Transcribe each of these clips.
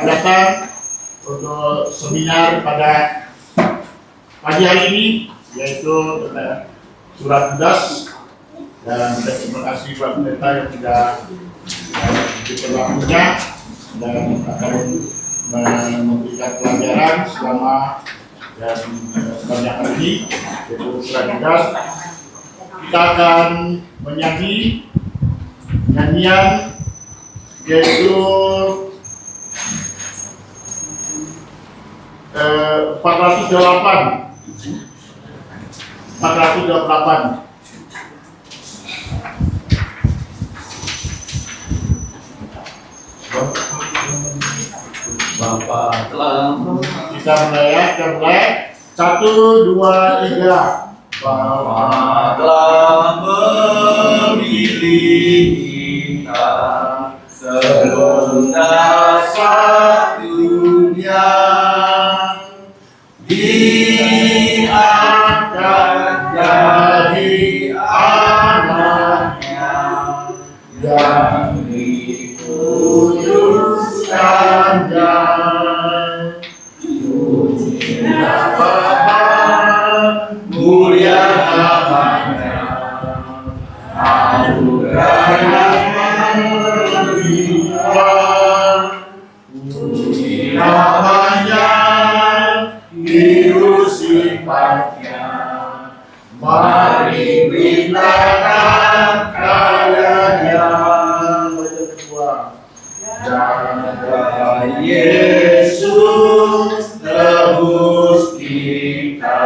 selamat datang untuk seminar pada pagi hari ini, yaitu surat Yudas. Dan terima kasih Pak Pendeta yang sudah diperlakunya dan akan memberikan pelajaran selama dan sepanjang hari ini, yaitu surat Yudas. Kita akan menyanyi nyanyian yaitu 428. Bapak telah Kita mulai 1, 2, 3. Bapa telah memilih kita sebelum dasar dunia, diangkat jadi anaknya yang dikuduskannya. Mulia namanya, anugerah yang melimpah. Puji namanya, biru sifatnya. Mari beritakan karyanya. Dan Yesus tebus kita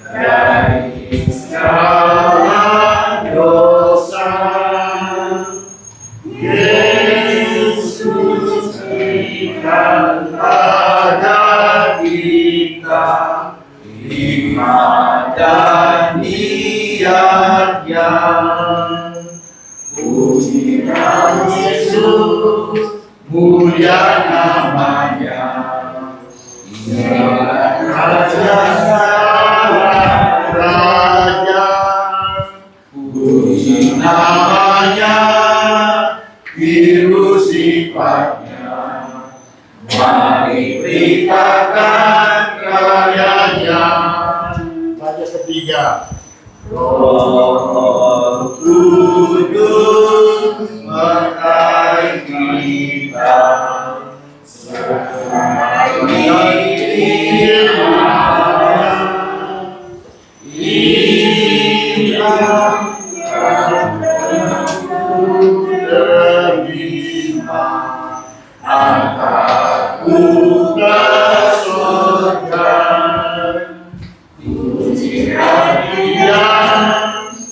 dari segala dosa. Yesus berikan pada kita hikmat dan niatnya. Puji Yesus, mulia namanya. Ia Raja Raja, puji namanya, biru sifatnya. Mari beritakan karyanya. Baca ketiga. Roh Kudus menyertai kita sebagai terima antarku ke surga. Puji Dia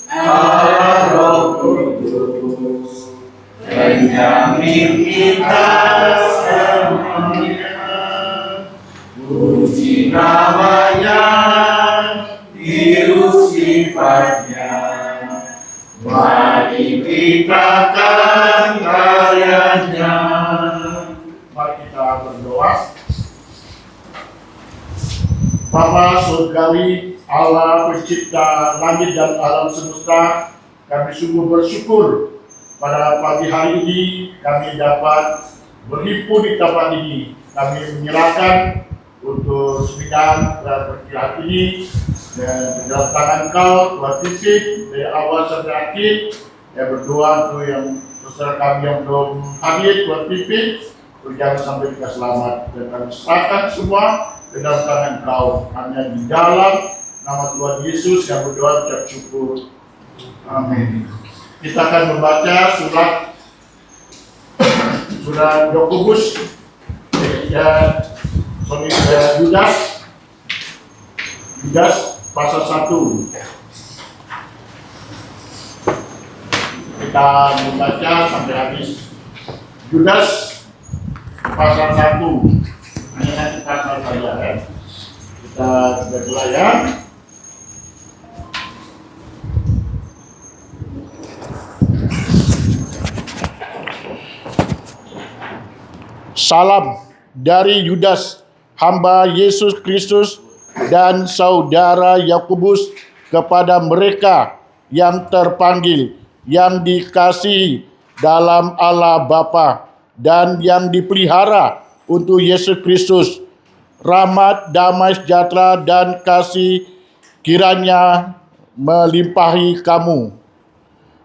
Allah Roh Kudus menjamin kita semuanya. Puji namanya, biru sifatnya. Mari beritakan karyanya. Mari kita berdoa. Bapa surgawi, Allah pencipta langit dan alam semesta, kami sungguh bersyukur pada pagi hari ini kami dapat berhimpun di tempat ini. Kami menyerahkan untuk seminar pada pagi hari ini dan dalam tangan Kau Tuhan pimpin dari awal sampai akhir. Ya berdoa untuk yang saudara kami yang belum hadir Tuhan pimpin, berjalan sampai kita selamat. Dan kami serahkan semua ke dalam tangan Kau, hanya di dalam nama Tuhan Yesus yang berdoa ucap syukur. Amin. Kita akan membaca surat Yakobus Yudas pasal 1. Kita membaca sampai habis. Yudas pasal 1. Hanya kita saja ya. Kita mulai ya. Salam dari Yudas, hamba Yesus Kristus dan saudara Yakobus kepada mereka yang terpanggil, yang dikasihi dalam Allah Bapa dan yang dipelihara untuk Yesus Kristus. Rahmat, damai sejahtera dan kasih kiranya melimpahi kamu.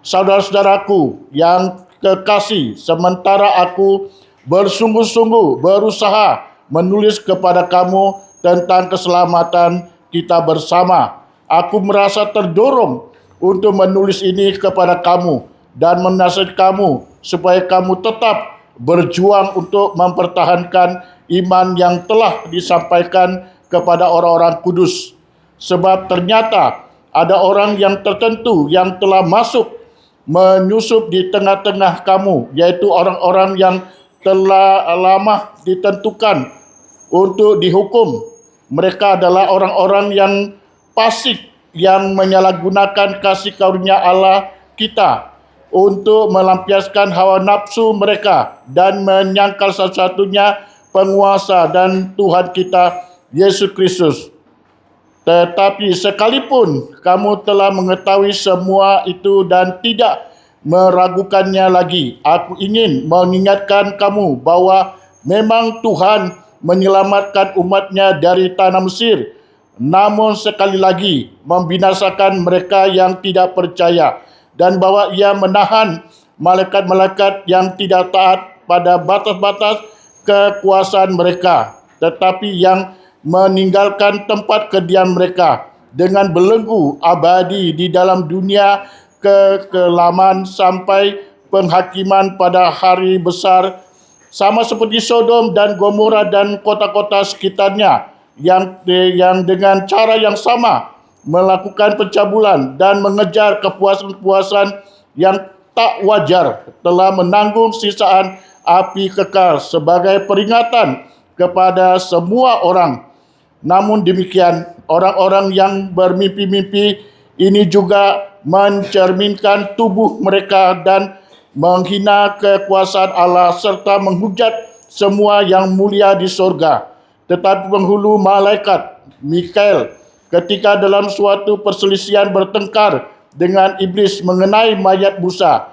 Saudara-saudaraku yang kekasih, sementara aku bersungguh-sungguh berusaha menulis kepada kamu tentang keselamatan kita bersama, aku merasa terdorong untuk menulis ini kepada kamu dan menasihat kamu supaya kamu tetap berjuang untuk mempertahankan iman yang telah disampaikan kepada orang-orang kudus. Sebab ternyata ada orang yang tertentu yang telah masuk menyusup di tengah-tengah kamu, yaitu orang-orang yang telah lama ditentukan untuk dihukum. Mereka adalah orang-orang yang fasik yang menyalahgunakan kasih karunia Allah kita untuk melampiaskan hawa nafsu mereka dan menyangkal satu-satunya penguasa dan Tuhan kita, Yesus Kristus. Tetapi sekalipun kamu telah mengetahui semua itu dan tidak meragukannya lagi, aku ingin mengingatkan kamu bahwa memang Tuhan menyelamatkan umatnya dari tanah Mesir, namun sekali lagi membinasakan mereka yang tidak percaya, dan bahwa ia menahan malaikat-malaikat yang tidak taat pada batas-batas kekuasaan mereka, tetapi yang meninggalkan tempat kediaman mereka dengan belenggu abadi di dalam dunia kekelaman sampai penghakiman pada hari besar, sama seperti Sodom dan Gomora dan kota-kota sekitarnya yang dengan cara yang sama melakukan pencabulan dan mengejar kepuasan-kepuasan yang tak wajar, telah menanggung sisaan api kekal sebagai peringatan kepada semua orang. Namun demikian, orang-orang yang bermimpi-mimpi ini juga mencerminkan tubuh mereka dan menghina kekuasaan Allah serta menghujat semua yang mulia di sorga. Tetapi penghulu malaikat Mikael ketika dalam suatu perselisihan bertengkar dengan iblis mengenai mayat Musa,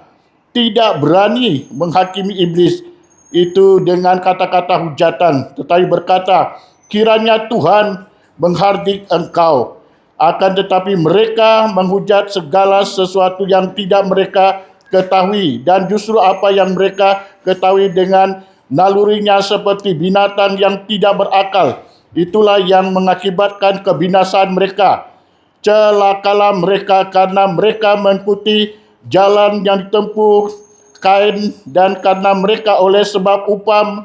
tidak berani menghakimi iblis itu dengan kata-kata hujatan, tetapi berkata, kiranya Tuhan menghardik engkau. Akan tetapi mereka menghujat segala sesuatu yang tidak mereka ketahui, dan justru apa yang mereka ketahui dengan nalurinya seperti binatang yang tidak berakal, itulah yang mengakibatkan kebinasaan mereka. Celakalah mereka karena mereka mengikuti jalan yang ditempuh Kain, dan karena mereka oleh sebab upah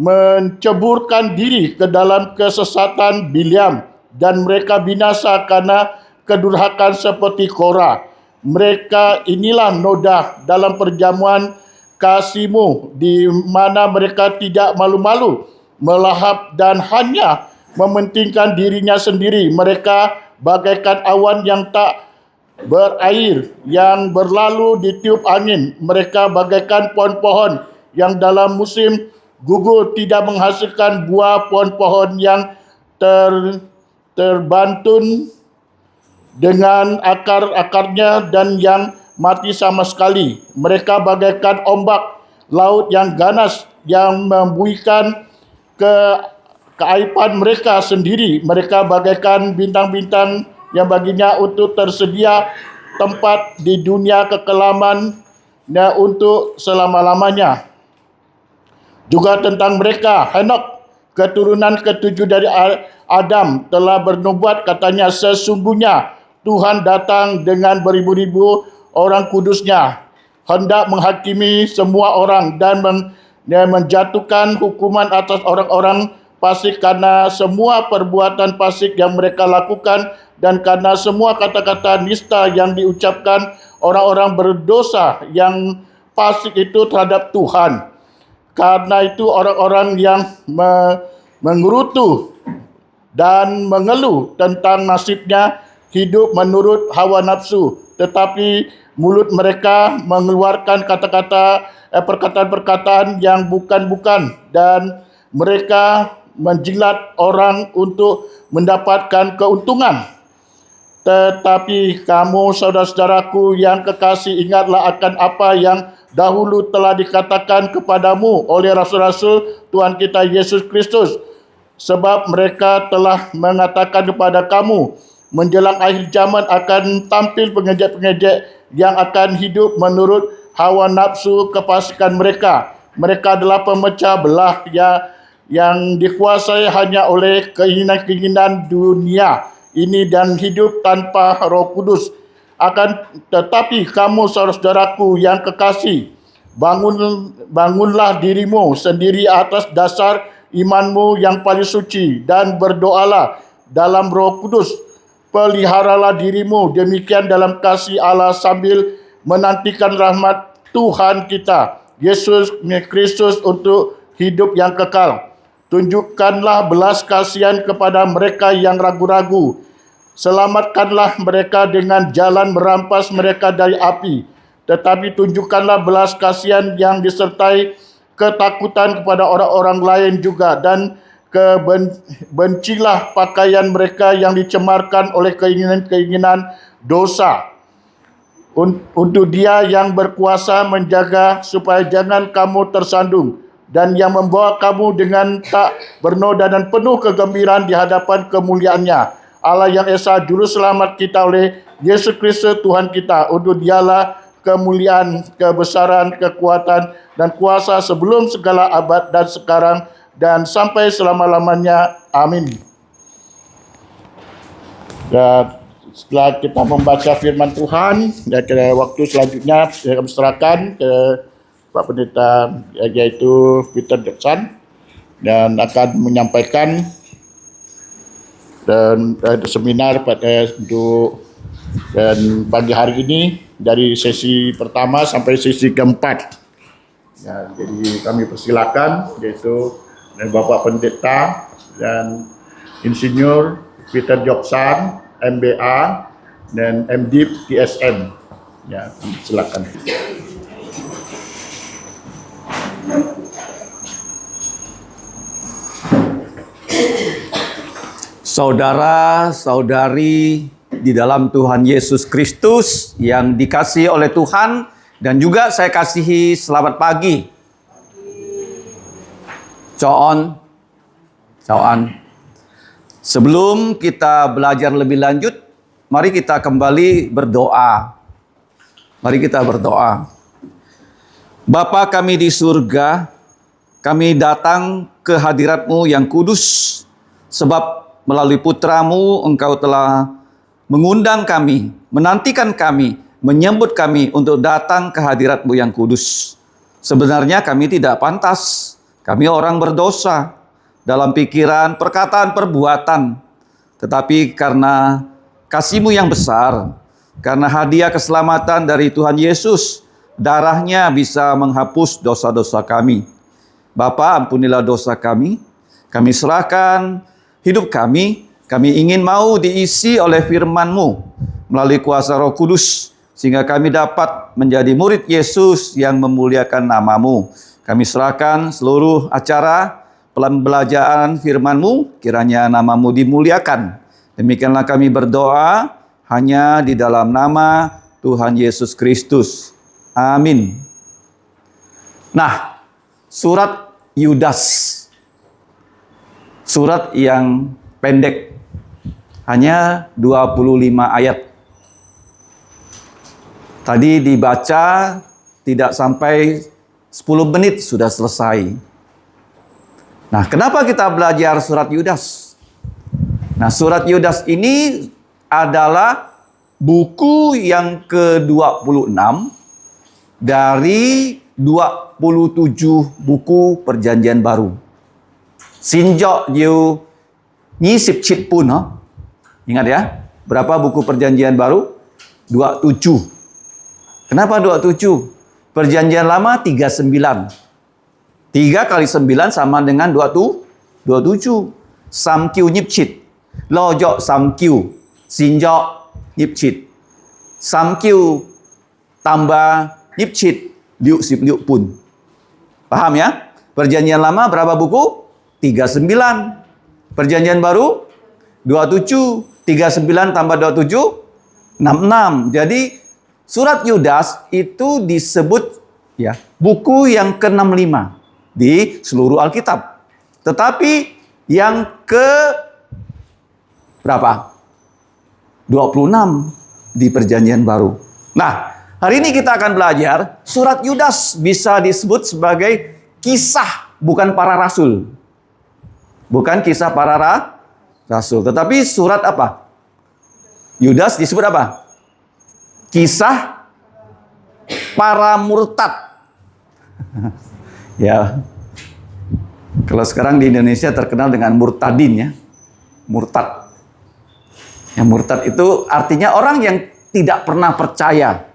menceburkan diri ke dalam kesesatan Bileam, dan mereka binasa karena kedurhakaan seperti Korah. Mereka inilah noda dalam perjamuan kasihmu, di mana mereka tidak malu-malu melahap dan hanya mementingkan dirinya sendiri. Mereka bagaikan awan yang tak berair yang berlalu ditiup angin. Mereka bagaikan pohon-pohon yang dalam musim gugur tidak menghasilkan buah, pohon-pohon yang terbantun dengan akar-akarnya dan yang mati sama sekali. Mereka bagaikan ombak laut yang ganas yang membuihkan keaiban mereka sendiri. Mereka bagaikan bintang-bintang yang baginya untuk tersedia tempat di dunia kekelaman untuk selama-lamanya. Juga tentang mereka, Henok, keturunan ketujuh dari Adam, telah bernubuat, katanya, sesungguhnya Tuhan datang dengan beribu-ribu orang kudusnya, hendak menghakimi semua orang dan menjatuhkan hukuman atas orang-orang fasik karena semua perbuatan fasik yang mereka lakukan dan karena semua kata-kata nista yang diucapkan orang-orang berdosa yang fasik itu terhadap Tuhan. Karena itu orang-orang yang mengerutu dan mengeluh tentang nasibnya hidup menurut hawa nafsu, tetapi mulut mereka mengeluarkan perkataan-perkataan yang bukan-bukan, dan mereka menjilat orang untuk mendapatkan keuntungan. Tetapi kamu saudara-saudaraku yang kekasih, ingatlah akan apa yang dahulu telah dikatakan kepadamu oleh rasul-rasul Tuhan kita Yesus Kristus. Sebab mereka telah mengatakan kepada kamu, menjelang akhir zaman akan tampil pengejek-pengejek yang akan hidup menurut hawa nafsu kefasikan mereka. Mereka adalah pemecah belah yang dikuasai hanya oleh keinginan-keinginan dunia ini dan hidup tanpa Roh Kudus. Tetapi kamu saudara-saudaraku yang kekasih, bangunlah dirimu sendiri atas dasar imanmu yang paling suci dan berdoalah dalam Roh Kudus. Peliharalah dirimu demikian dalam kasih Allah sambil menantikan rahmat Tuhan kita Yesus Kristus untuk hidup yang kekal. Tunjukkanlah belas kasihan kepada mereka yang ragu-ragu. Selamatkanlah mereka dengan jalan merampas mereka dari api. Tetapi tunjukkanlah belas kasihan yang disertai ketakutan kepada orang-orang lain juga, dan bencilah pakaian mereka yang dicemarkan oleh keinginan-keinginan dosa. Untuk Dia yang berkuasa menjaga supaya jangan kamu tersandung, dan yang membawa kamu dengan tak bernoda dan penuh kegembiraan di hadapan kemuliaannya. Allah yang Esa Juru Selamat kita oleh Yesus Kristus Tuhan kita. Untuk Dialah kemuliaan, kebesaran, kekuatan, dan kuasa sebelum segala abad dan sekarang dan sampai selama-lamanya. Amin. Dan setelah kita membaca firman Tuhan, dan ke waktu selanjutnya saya akan serahkan ke Pak Pendeta, yaitu Peter Jackson, dan akan menyampaikan dan seminar pada untuk dan pagi hari ini dari sesi pertama sampai sesi keempat. Ya, jadi kami persilakan yaitu Bapak Pendeta dan Insinyur Peter Jackson, MBA dan MDiv TSM. Ya, silakan. Saudara-saudari di dalam Tuhan Yesus Kristus yang dikasihi oleh Tuhan, dan juga saya kasihi, selamat pagi. Coon. Sebelum kita belajar lebih lanjut, mari kita kembali berdoa. Mari kita berdoa. Bapa kami di surga, kami datang ke hadirat-Mu yang kudus, sebab melalui putra-Mu Engkau telah mengundang kami, menantikan kami, menyambut kami untuk datang ke hadirat-Mu yang kudus. Sebenarnya kami tidak pantas. Kami orang berdosa dalam pikiran, perkataan, perbuatan. Tetapi karena kasih-Mu yang besar, karena hadiah keselamatan dari Tuhan Yesus, darahnya bisa menghapus dosa-dosa kami. Bapa, ampunilah dosa kami. Kami serahkan hidup kami ingin mau diisi oleh firman-Mu melalui kuasa Roh Kudus, sehingga kami dapat menjadi murid Yesus yang memuliakan nama-Mu. Kami serahkan seluruh acara pembelajaran firman-Mu, kiranya nama-Mu dimuliakan. Demikianlah kami berdoa hanya di dalam nama Tuhan Yesus Kristus. Amin. Nah, surat Yudas. Surat yang pendek, hanya 25 ayat. Tadi dibaca tidak sampai 10 menit sudah selesai. Nah, kenapa kita belajar surat Yudas? Nah, surat Yudas ini adalah buku yang ke-26 dari 27 buku Perjanjian Baru. Sinjok you nyisip cit pun, ingat ya, berapa buku Perjanjian Baru? 27. Kenapa 27? Perjanjian Lama 39. 3 kali 9 sama dengan 27. Samkiu nyipcit. Lojok samkiu. Sinjok nyipcit. Samkiu tambah nyipcit. Liuk sip liuk pun. Paham ya? Perjanjian Lama berapa buku? 39. Perjanjian Baru 27. 39 tambah 27, 66. Jadi surat Yudas itu disebut ya buku yang ke-65 di seluruh Alkitab. Tetapi yang ke berapa? 26 di Perjanjian Baru. Nah, hari ini kita akan belajar surat Yudas bisa disebut sebagai kisah, bukan para rasul. Bukan kisah para rasul, tetapi surat apa? Yudas disebut apa? Kisah para murtad. Ya. Kalau sekarang di Indonesia terkenal dengan murtadin ya. Murtad. Yang murtad itu artinya orang yang tidak pernah percaya,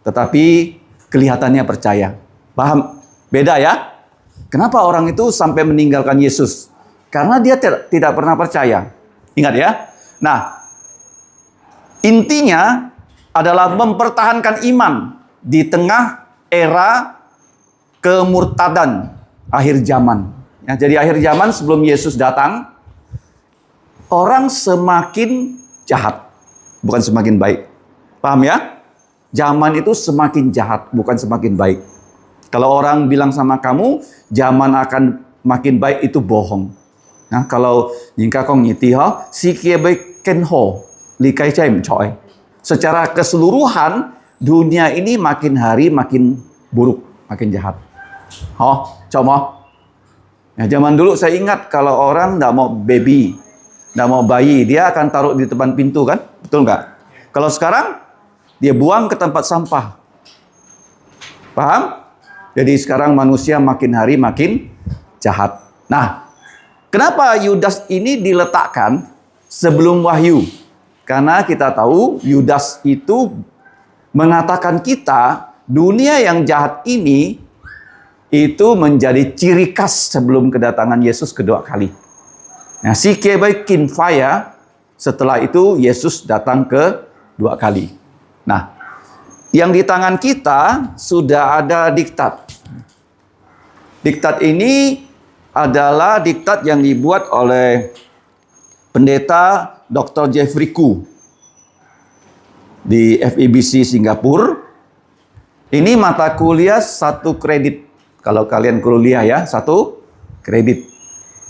tetapi kelihatannya percaya. Paham? Beda ya? Kenapa orang itu sampai meninggalkan Yesus? Karena dia tidak pernah percaya. Ingat ya? Nah, intinya adalah mempertahankan iman di tengah era kemurtadan akhir zaman. Ya, jadi akhir zaman sebelum Yesus datang, orang semakin jahat, bukan semakin baik. Paham ya? Zaman itu semakin jahat, bukan semakin baik. Kalau orang bilang sama kamu, zaman akan makin baik, itu bohong. Nah, kalau jika kau ngiti ha, si kia baik ken ho, likai cai mencoy. Secara keseluruhan, dunia ini makin hari makin buruk, makin jahat. Oh, coba. Ya, zaman dulu saya ingat kalau orang nggak mau baby, nggak mau bayi, dia akan taruh di depan pintu kan? Betul nggak? Kalau sekarang, dia buang ke tempat sampah. Paham? Jadi sekarang manusia makin hari makin jahat. Nah, kenapa Yudas ini diletakkan sebelum Wahyu? Karena kita tahu Yudas itu mengatakan kita, dunia yang jahat ini itu menjadi ciri khas sebelum kedatangan Yesus kedua kali. Nah, si kebai kinfaya, setelah itu Yesus datang kedua kali. Nah, yang di tangan kita sudah ada diktat. Diktat ini adalah diktat yang dibuat oleh pendeta Dr. Jeffrey Koo di FEBC Singapura. Ini mata kuliah 1 kredit. Kalau kalian kuliah ya, 1 kredit.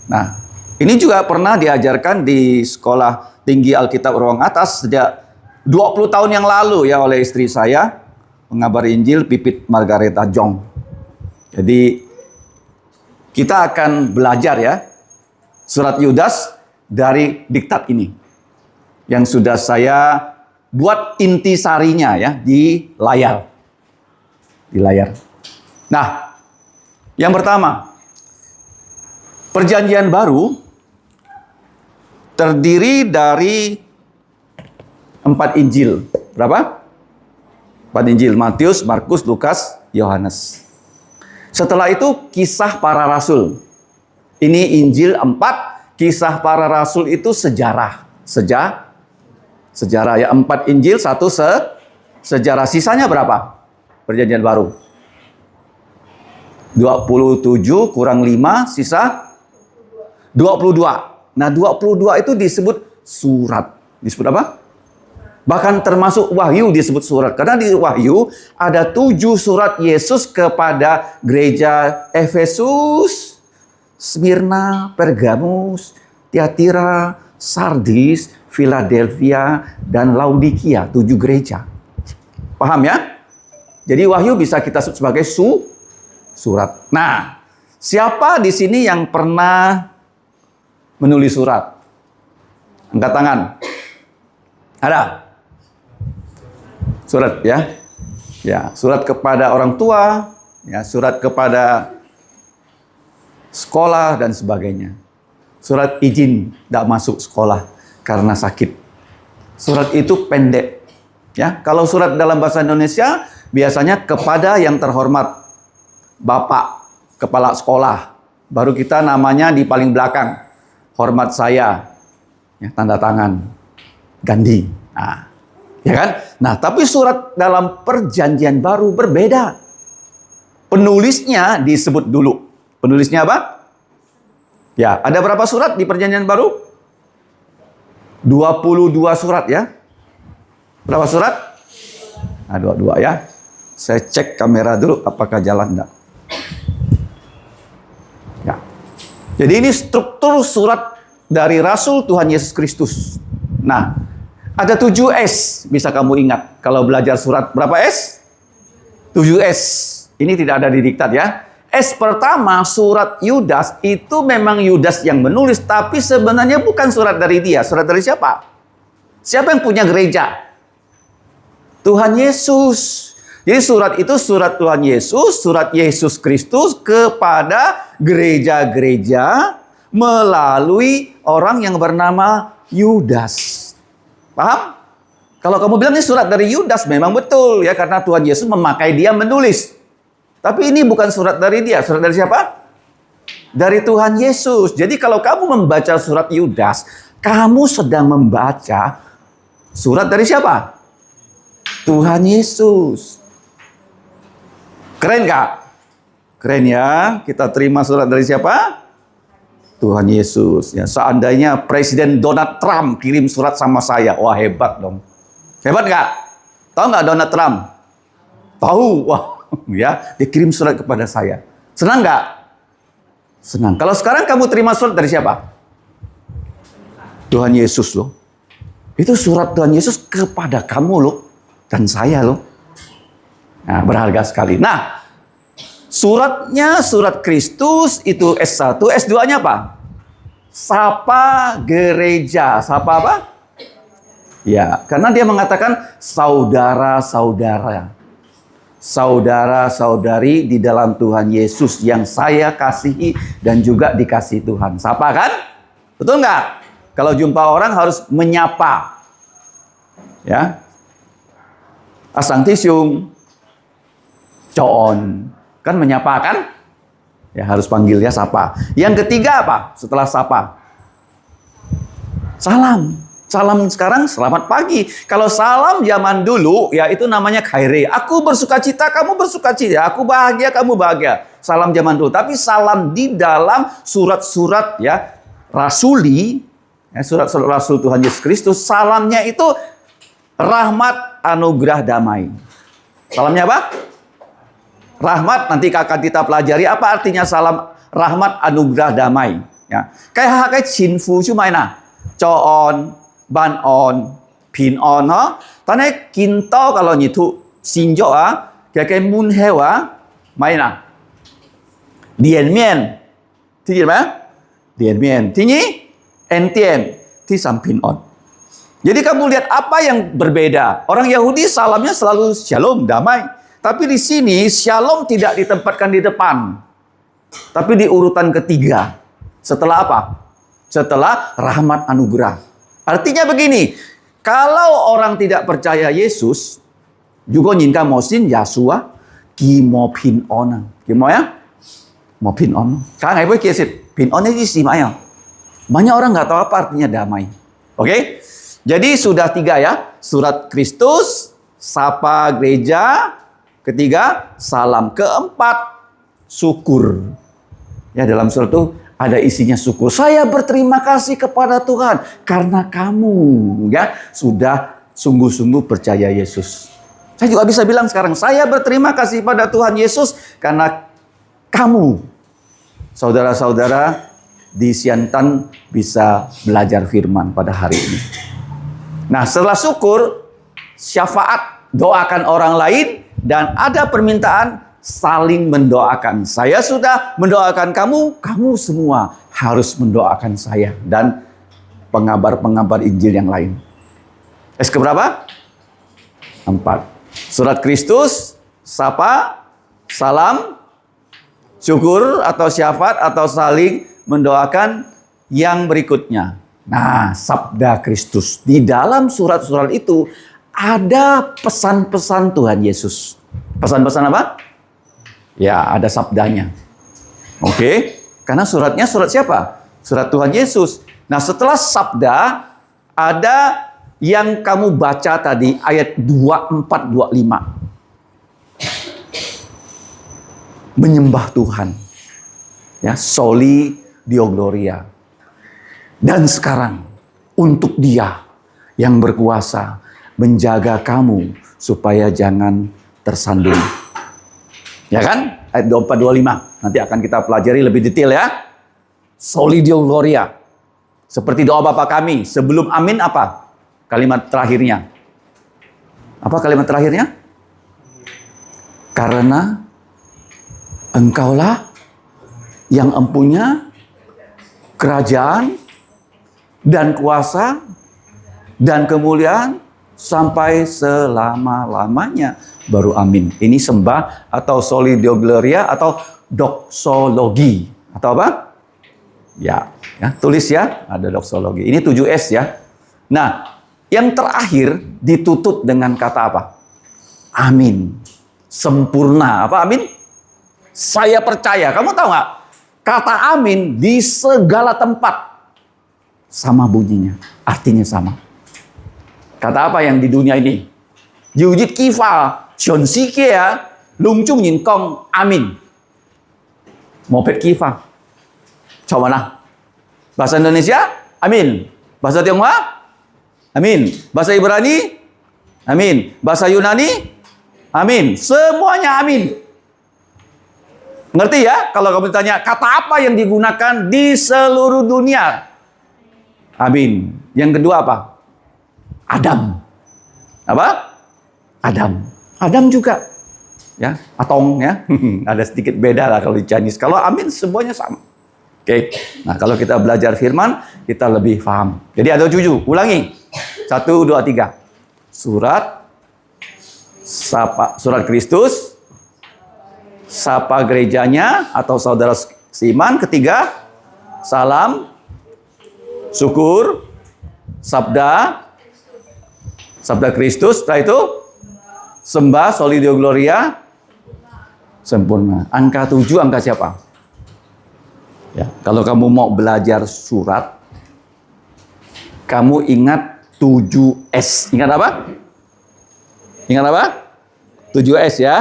Nah, ini juga pernah diajarkan di Sekolah Tinggi Alkitab Ruang Atas sejak 20 tahun yang lalu ya oleh istri saya, pengabar Injil Pipit Margareta Jong. Jadi kita akan belajar ya surat Yudas dari diktat ini yang sudah saya buat intisarinya ya di layar. Di layar. Nah, yang pertama, Perjanjian Baru terdiri dari 4 Injil. Berapa? 4 Injil. Matius, Markus, Lukas, Yohanes. Setelah itu kisah para rasul. Ini Injil 4, kisah para rasul itu sejarah. Sejarah ya, 4 Injil, 1 sejarah. Sisanya berapa? Perjanjian Baru. 27 kurang 5, sisa 22. Nah, 22 itu disebut surat. Disebut apa? Bahkan termasuk Wahyu disebut surat. Karena di Wahyu ada 7 surat Yesus kepada gereja Efesus, Smyrna, Pergamus, Tiatira, Sardis, Philadelphia, dan Laodikia. 7 gereja. Paham ya? Jadi Wahyu bisa kita sebut sebagai surat. Nah, siapa di sini yang pernah menulis surat? Angkat tangan. Ada? Surat ya. Ya, surat kepada orang tua, ya, surat kepada sekolah dan sebagainya. Surat izin tidak masuk sekolah karena sakit. Surat itu pendek. Ya, kalau surat dalam bahasa Indonesia biasanya kepada yang terhormat, Bapak, kepala sekolah. Baru kita namanya di paling belakang. Hormat saya. Ya, tanda tangan. Gandhi. Nah, ya kan? Nah, tapi surat dalam Perjanjian Baru berbeda. Penulisnya disebut dulu. Penulisnya apa? Ya, ada berapa surat di Perjanjian Baru? 22 surat ya. Berapa surat? Nah, 22 ya. Saya cek kamera dulu apakah jalan enggak. Ya. Jadi ini struktur surat dari Rasul Tuhan Yesus Kristus. Nah, ada 7 S, bisa kamu ingat. Kalau belajar surat, berapa S? 7 S. Ini tidak ada di diktat ya. S pertama, surat Yudas, itu memang Yudas yang menulis, tapi sebenarnya bukan surat dari dia. Surat dari siapa? Siapa yang punya gereja? Tuhan Yesus. Jadi surat itu surat Tuhan Yesus, surat Yesus Kristus kepada gereja-gereja melalui orang yang bernama Yudas. Paham? Kalau kamu bilang ini surat dari Yudas, memang betul ya, karena Tuhan Yesus memakai dia menulis. Tapi ini bukan surat dari dia. Surat dari siapa? Dari Tuhan Yesus. Jadi kalau kamu membaca surat Yudas, kamu sedang membaca surat dari siapa? Tuhan Yesus. Keren gak? Keren ya. Kita terima surat dari siapa? Tuhan Yesus. Ya, seandainya Presiden Donald Trump kirim surat sama saya, wah hebat dong. Hebat gak? Tahu gak Donald Trump? Tahu. Wah, ya, dia kirim surat kepada saya. Senang gak? Senang. Kalau sekarang kamu terima surat dari siapa? Tuhan Yesus loh. Itu surat Tuhan Yesus kepada kamu loh. Dan saya loh. Nah, berharga sekali. Nah, suratnya surat Kristus itu S1, S2-nya apa? Sapa gereja. Sapa apa? Ya, karena dia mengatakan saudara-saudara. Saudara-saudari di dalam Tuhan Yesus yang saya kasihi dan juga dikasihi Tuhan. Sapa kan? Betul nggak? Kalau jumpa orang harus menyapa. Ya. Asang tisyung. Coon. Kan menyapa kan? Ya harus panggil ya sapa. Yang ketiga apa? Setelah sapa. Salam. Salam sekarang selamat pagi. Kalau salam zaman dulu ya itu namanya khaire. Aku bersuka cita, kamu bersuka cita. Aku bahagia, kamu bahagia. Salam zaman dulu. Tapi salam di dalam surat-surat ya rasuli, ya, surat-surat Rasul Tuhan Yesus Kristus, salamnya itu rahmat, anugerah, damai. Salamnya apa? Rahmat, nanti akan kita pelajari apa artinya salam rahmat, anugerah, damai. Ya. Kayak cinfu cuma nah. Coon, ban on, pin on, ha? Tanah kinto kalau nyitu sinjo kayak mun hewa, main Dien mien, tinggi apa? Dien mien, tinggi, entien, ti sampin on. Jadi kamu lihat apa yang berbeda. Orang Yahudi salamnya selalu shalom, damai. Tapi di sini shalom tidak ditempatkan di depan, tapi di urutan ketiga. Setelah apa? Setelah rahmat anugerah. Artinya begini, kalau orang tidak percaya Yesus, juga nyingka mosin Yasua, kimo pin on. Kimo ya? Mau pin on. Kang apa kiasit? Pin on itu sih maya. Banyak orang nggak tahu apa artinya damai. Oke? Jadi sudah 3 ya. Surat Kristus, sapa gereja, ketiga salam, keempat syukur. Ya dalam surat itu ada isinya syukur. Saya berterima kasih kepada Tuhan karena kamu ya sudah sungguh-sungguh percaya Yesus. Saya juga bisa bilang sekarang, saya berterima kasih pada Tuhan Yesus karena kamu saudara-saudara di Siantan bisa belajar firman pada hari ini. Nah, setelah syukur, syafaat, doakan orang lain, dan ada permintaan saling mendoakan. Saya sudah mendoakan kamu, kamu semua harus mendoakan saya dan pengabar-pengabar Injil yang lain. S keberapa? 4. Surat Kristus, sapa, salam, syukur atau syafaat atau saling mendoakan. Yang berikutnya. Nah, sabda Kristus. Di dalam surat-surat itu ada pesan-pesan Tuhan Yesus. Pesan-pesan apa? Ya, ada sabdanya. Oke, karena suratnya surat siapa? Surat Tuhan Yesus. Nah, setelah sabda, ada yang kamu baca tadi, ayat 24-25. Menyembah Tuhan. Ya, soli Deo Gloria. Dan sekarang, untuk Dia yang berkuasa menjaga kamu supaya jangan tersandung. Ya kan? Ayat 24-25. Nanti akan kita pelajari lebih detail ya. Soli Deo Gloria. Seperti doa Bapa kami. Sebelum amin apa? Kalimat terakhirnya. Apa kalimat terakhirnya? Karena Engkaulah yang empunya kerajaan dan kuasa dan kemuliaan sampai selama-lamanya. Baru amin. Ini sembah atau Soli Deo Gloria atau doksologi. Atau apa? Ya, tulis ya. Ada doksologi. Ini 7S ya. Nah, yang terakhir ditutup dengan kata apa? Amin. Sempurna. Apa amin? Saya percaya. Kamu tahu nggak? Kata amin di segala tempat sama bunyinya. Artinya sama. Kata apa yang di dunia ini? Yujit kifa, Sionsikea, Lungcung Yinkong, amin. Mopet kifa. Coba nah. Bahasa Indonesia, amin. Bahasa Tionghoa, amin. Bahasa Ibrani, amin. Bahasa Yunani, amin. Semuanya amin. Ngerti ya? Kalau kamu ditanya, kata apa yang digunakan di seluruh dunia? Amin. Yang kedua apa? Adam. Apa? Adam. Adam juga. Ya, atong ya. Ada sedikit beda lah kalau di Chinese. Kalau amin semuanya sama. Oke. Nah, kalau kita belajar firman, kita lebih paham. Jadi ada 7. Ulangi. 1, 2, 3. Surat Kristus, sapa gerejanya atau saudara seiman. Ketiga, salam, syukur, sabda Kristus. Setelah itu sembah Soli Deo Gloria, sempurna. Angka 7, angka siapa? Ya, kalau kamu mau belajar surat, kamu ingat 7S. Ingat apa? Ingat apa? 7S ya.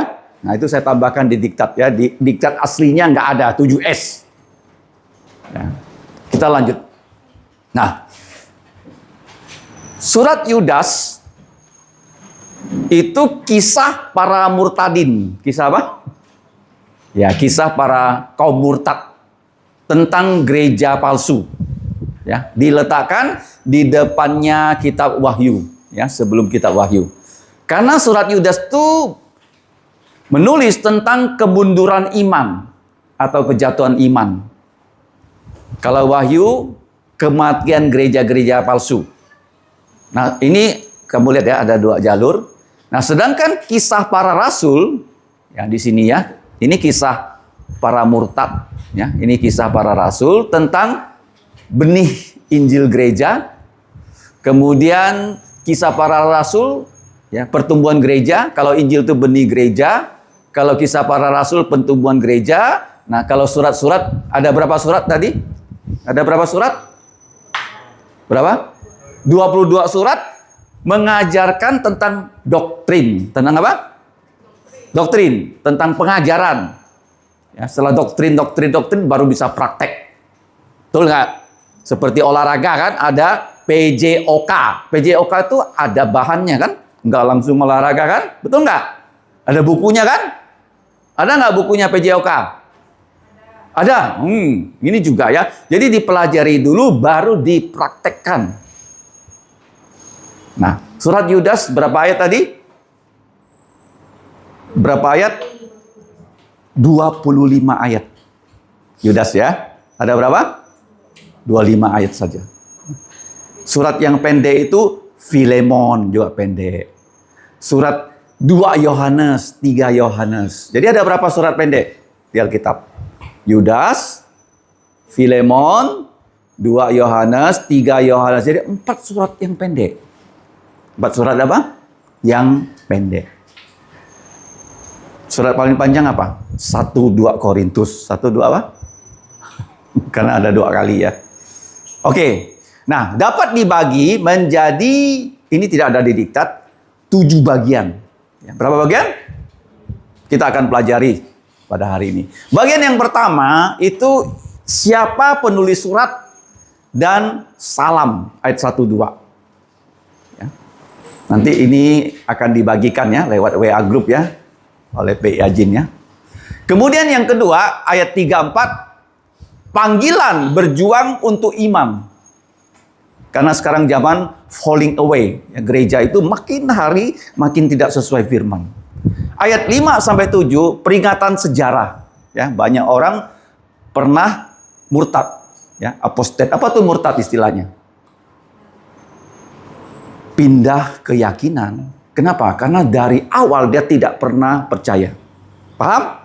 Nah, itu saya tambahkan di diktat ya. Di diktat aslinya nggak ada 7S. Ya. Kita lanjut. Nah, surat Yudas itu kisah para murtadin. Kisah apa? Ya, kisah para kaum murtad tentang gereja palsu. Ya, diletakkan di depannya kitab Wahyu, ya, sebelum kitab Wahyu. Karena surat Yudas itu menulis tentang kemunduran iman atau kejatuhan iman. Kalau Wahyu, kematian gereja-gereja palsu. Nah, ini kamu lihat ya, ada 2 jalur. Nah, sedangkan kisah para rasul, ya di sini ya, ini kisah para murtad, ya, ini kisah para rasul tentang benih Injil gereja. Kemudian kisah para rasul, ya, pertumbuhan gereja. Kalau Injil itu benih gereja, kalau kisah para rasul pertumbuhan gereja. Nah, kalau surat-surat, ada berapa surat tadi? Ada berapa surat? Berapa? 22 surat mengajarkan tentang doktrin. Tentang apa? Doktrin. Tentang pengajaran. Ya, setelah doktrin baru bisa praktek. Betul nggak? Seperti olahraga kan, ada PJOK. PJOK itu ada bahannya kan? Nggak langsung olahraga kan? Betul nggak? Ada bukunya kan? Ada nggak bukunya PJOK? Ada. Ini juga ya. Jadi dipelajari dulu, baru dipraktekkan. Nah, surat Yudas berapa ayat tadi? Berapa ayat? 25 ayat. Yudas ya. Ada berapa? 25 ayat saja. Surat yang pendek itu Filemon juga pendek. Surat 2 Yohanes, 3 Yohanes. Jadi ada berapa surat pendek di Alkitab? Yudas, Filemon, 2 Yohanes, 3 Yohanes. Jadi 4 surat yang pendek. 4 surat apa? Yang pendek. Surat paling panjang apa? 1-2 Korintus. 1-2 apa? Karena ada 2 kali ya. Oke. Nah, dapat dibagi menjadi, ini tidak ada di diktat, 7 bagian. Ya, berapa bagian? Kita akan pelajari pada hari ini. Bagian yang pertama itu siapa penulis surat dan salam ayat 1-2. Ya. Nanti ini akan dibagikan ya lewat WA group ya oleh PI Ajin ya. Kemudian yang kedua ayat 3-4, panggilan berjuang untuk imam. Karena sekarang zaman falling away, ya, gereja itu makin hari makin tidak sesuai firman. Ayat 5-7 peringatan sejarah. Ya, banyak orang pernah murtad, ya, apostat. Apa tuh murtad istilahnya? Pindah keyakinan. Kenapa? Karena dari awal dia tidak pernah percaya. Paham?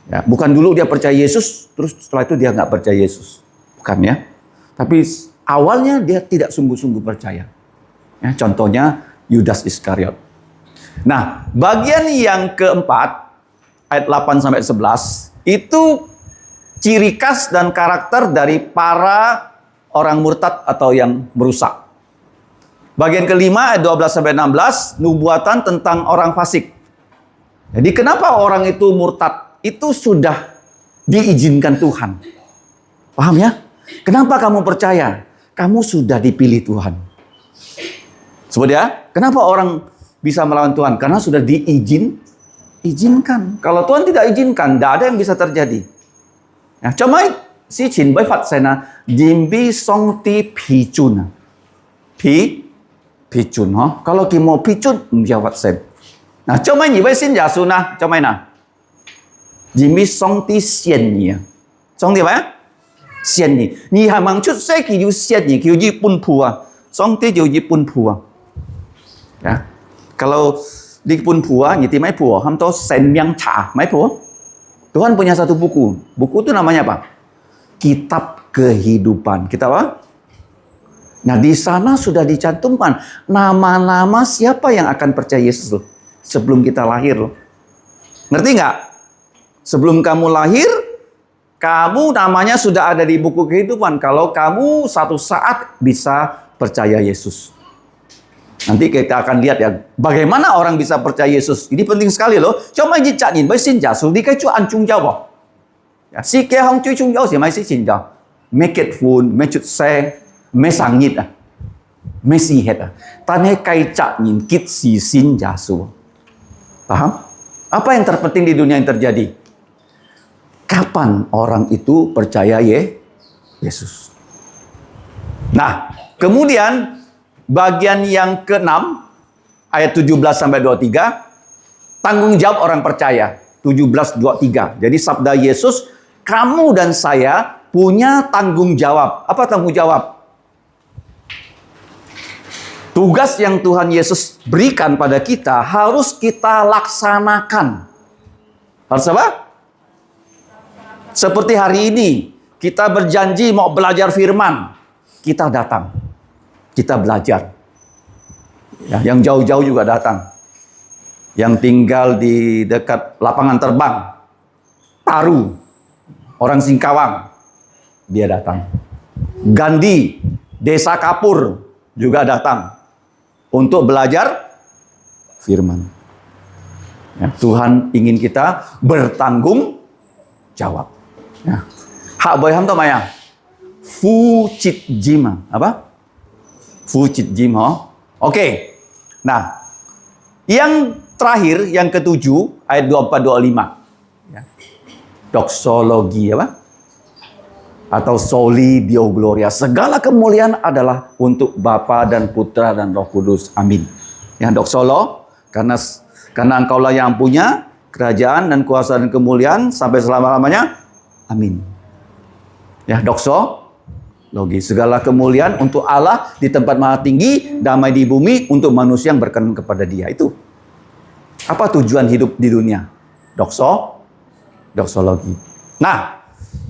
Ya, bukan dulu dia percaya Yesus, terus setelah itu dia nggak percaya Yesus. Bukan ya. Tapi awalnya dia tidak sungguh-sungguh percaya. Ya, contohnya Yudas Iskariot. Nah, bagian yang keempat, ayat 8-11, itu ciri khas dan karakter dari para orang murtad atau yang merusak. Bagian kelima, ayat 12-16, nubuatan tentang orang fasik. Jadi kenapa orang itu murtad? Itu sudah diizinkan Tuhan. Paham ya? Kenapa kamu percaya? Kamu sudah dipilih Tuhan. Sebut ya, kenapa orang bisa melawan Tuhan? Karena sudah diizinkan. Kalau Tuhan tidak izinkan, tidak ada yang bisa terjadi. Ya, coba si Chin Bai Fat Sena Jimbi Song Ti Pi Chun. Pi Chun, kalau kita mau Pi Chun, Fat Sen. Nah, coba ni Bai Sin Ya Su na, coba na. Jimbi Song Ti Xian Ni. Song Ti apa ya? Xian Ni. Ni hai mang chut sai ki ju xian ni, ki ju pun pu ah. Song Ti ju ji pun pu ah. Ya. Kalau di pun pu ah, ni ti mai pu, ham to sen miang cha, mai pu. Tuhan punya satu buku. Buku itu namanya apa? Kitab Kehidupan. Kitab apa? Nah, di sana sudah dicantumkan nama-nama siapa yang akan percaya Yesus loh. Sebelum kita lahir loh. Ngerti nggak? Sebelum kamu lahir, kamu namanya sudah ada di buku kehidupan. Kalau kamu satu saat bisa percaya Yesus. Nanti kita akan lihat ya, bagaimana orang bisa percaya Yesus. Ini penting sekali loh. Coba jicak nih, mai sin jasu, di kai cu an chung jao bo. Ya, si ke hong chu chung jao si mai si sin jao. Make it fun, mai chut se, mai sang nyit ah. Mai si het ah. Tan he kai cak nin kit si sin jasu. Paham? Apa yang terpenting di dunia yang terjadi? Kapan orang itu percaya Yesus? Nah, kemudian bagian yang ke-6 ayat 17-23, tanggung jawab orang percaya. 17-23. Jadi sabda Yesus, kamu dan saya punya tanggung jawab. Apa tanggung jawab? Tugas yang Tuhan Yesus berikan pada kita harus kita laksanakan. Harus apa? Seperti hari ini, kita berjanji mau belajar firman. Kita datang. Kita belajar. Ya, yang jauh-jauh juga datang. Yang tinggal di dekat lapangan terbang. Taru. Orang Singkawang. Dia datang. Gandhi. Desa Kapur. Juga datang. Untuk belajar firman. Ya, Tuhan ingin kita bertanggung jawab. Ya. Hak boy ham to maya. Fu chit jim. Apa? Fu chit jim ho. Oke. Nah, yang terakhir yang ketujuh ayat 24-25. Ya. Doksologi apa? Atau soli Deo Gloria. Segala kemuliaan adalah untuk Bapa dan Putra dan Roh Kudus. Amin. Ya, doksolo karena Engkaulah yang punya kerajaan dan kuasa dan kemuliaan sampai selama-lamanya. Amin. Ya, doksologi. Segala kemuliaan untuk Allah di tempat maha tinggi, damai di bumi untuk manusia yang berkenan kepada Dia. Itu. Apa tujuan hidup di dunia? Doksologi. Nah,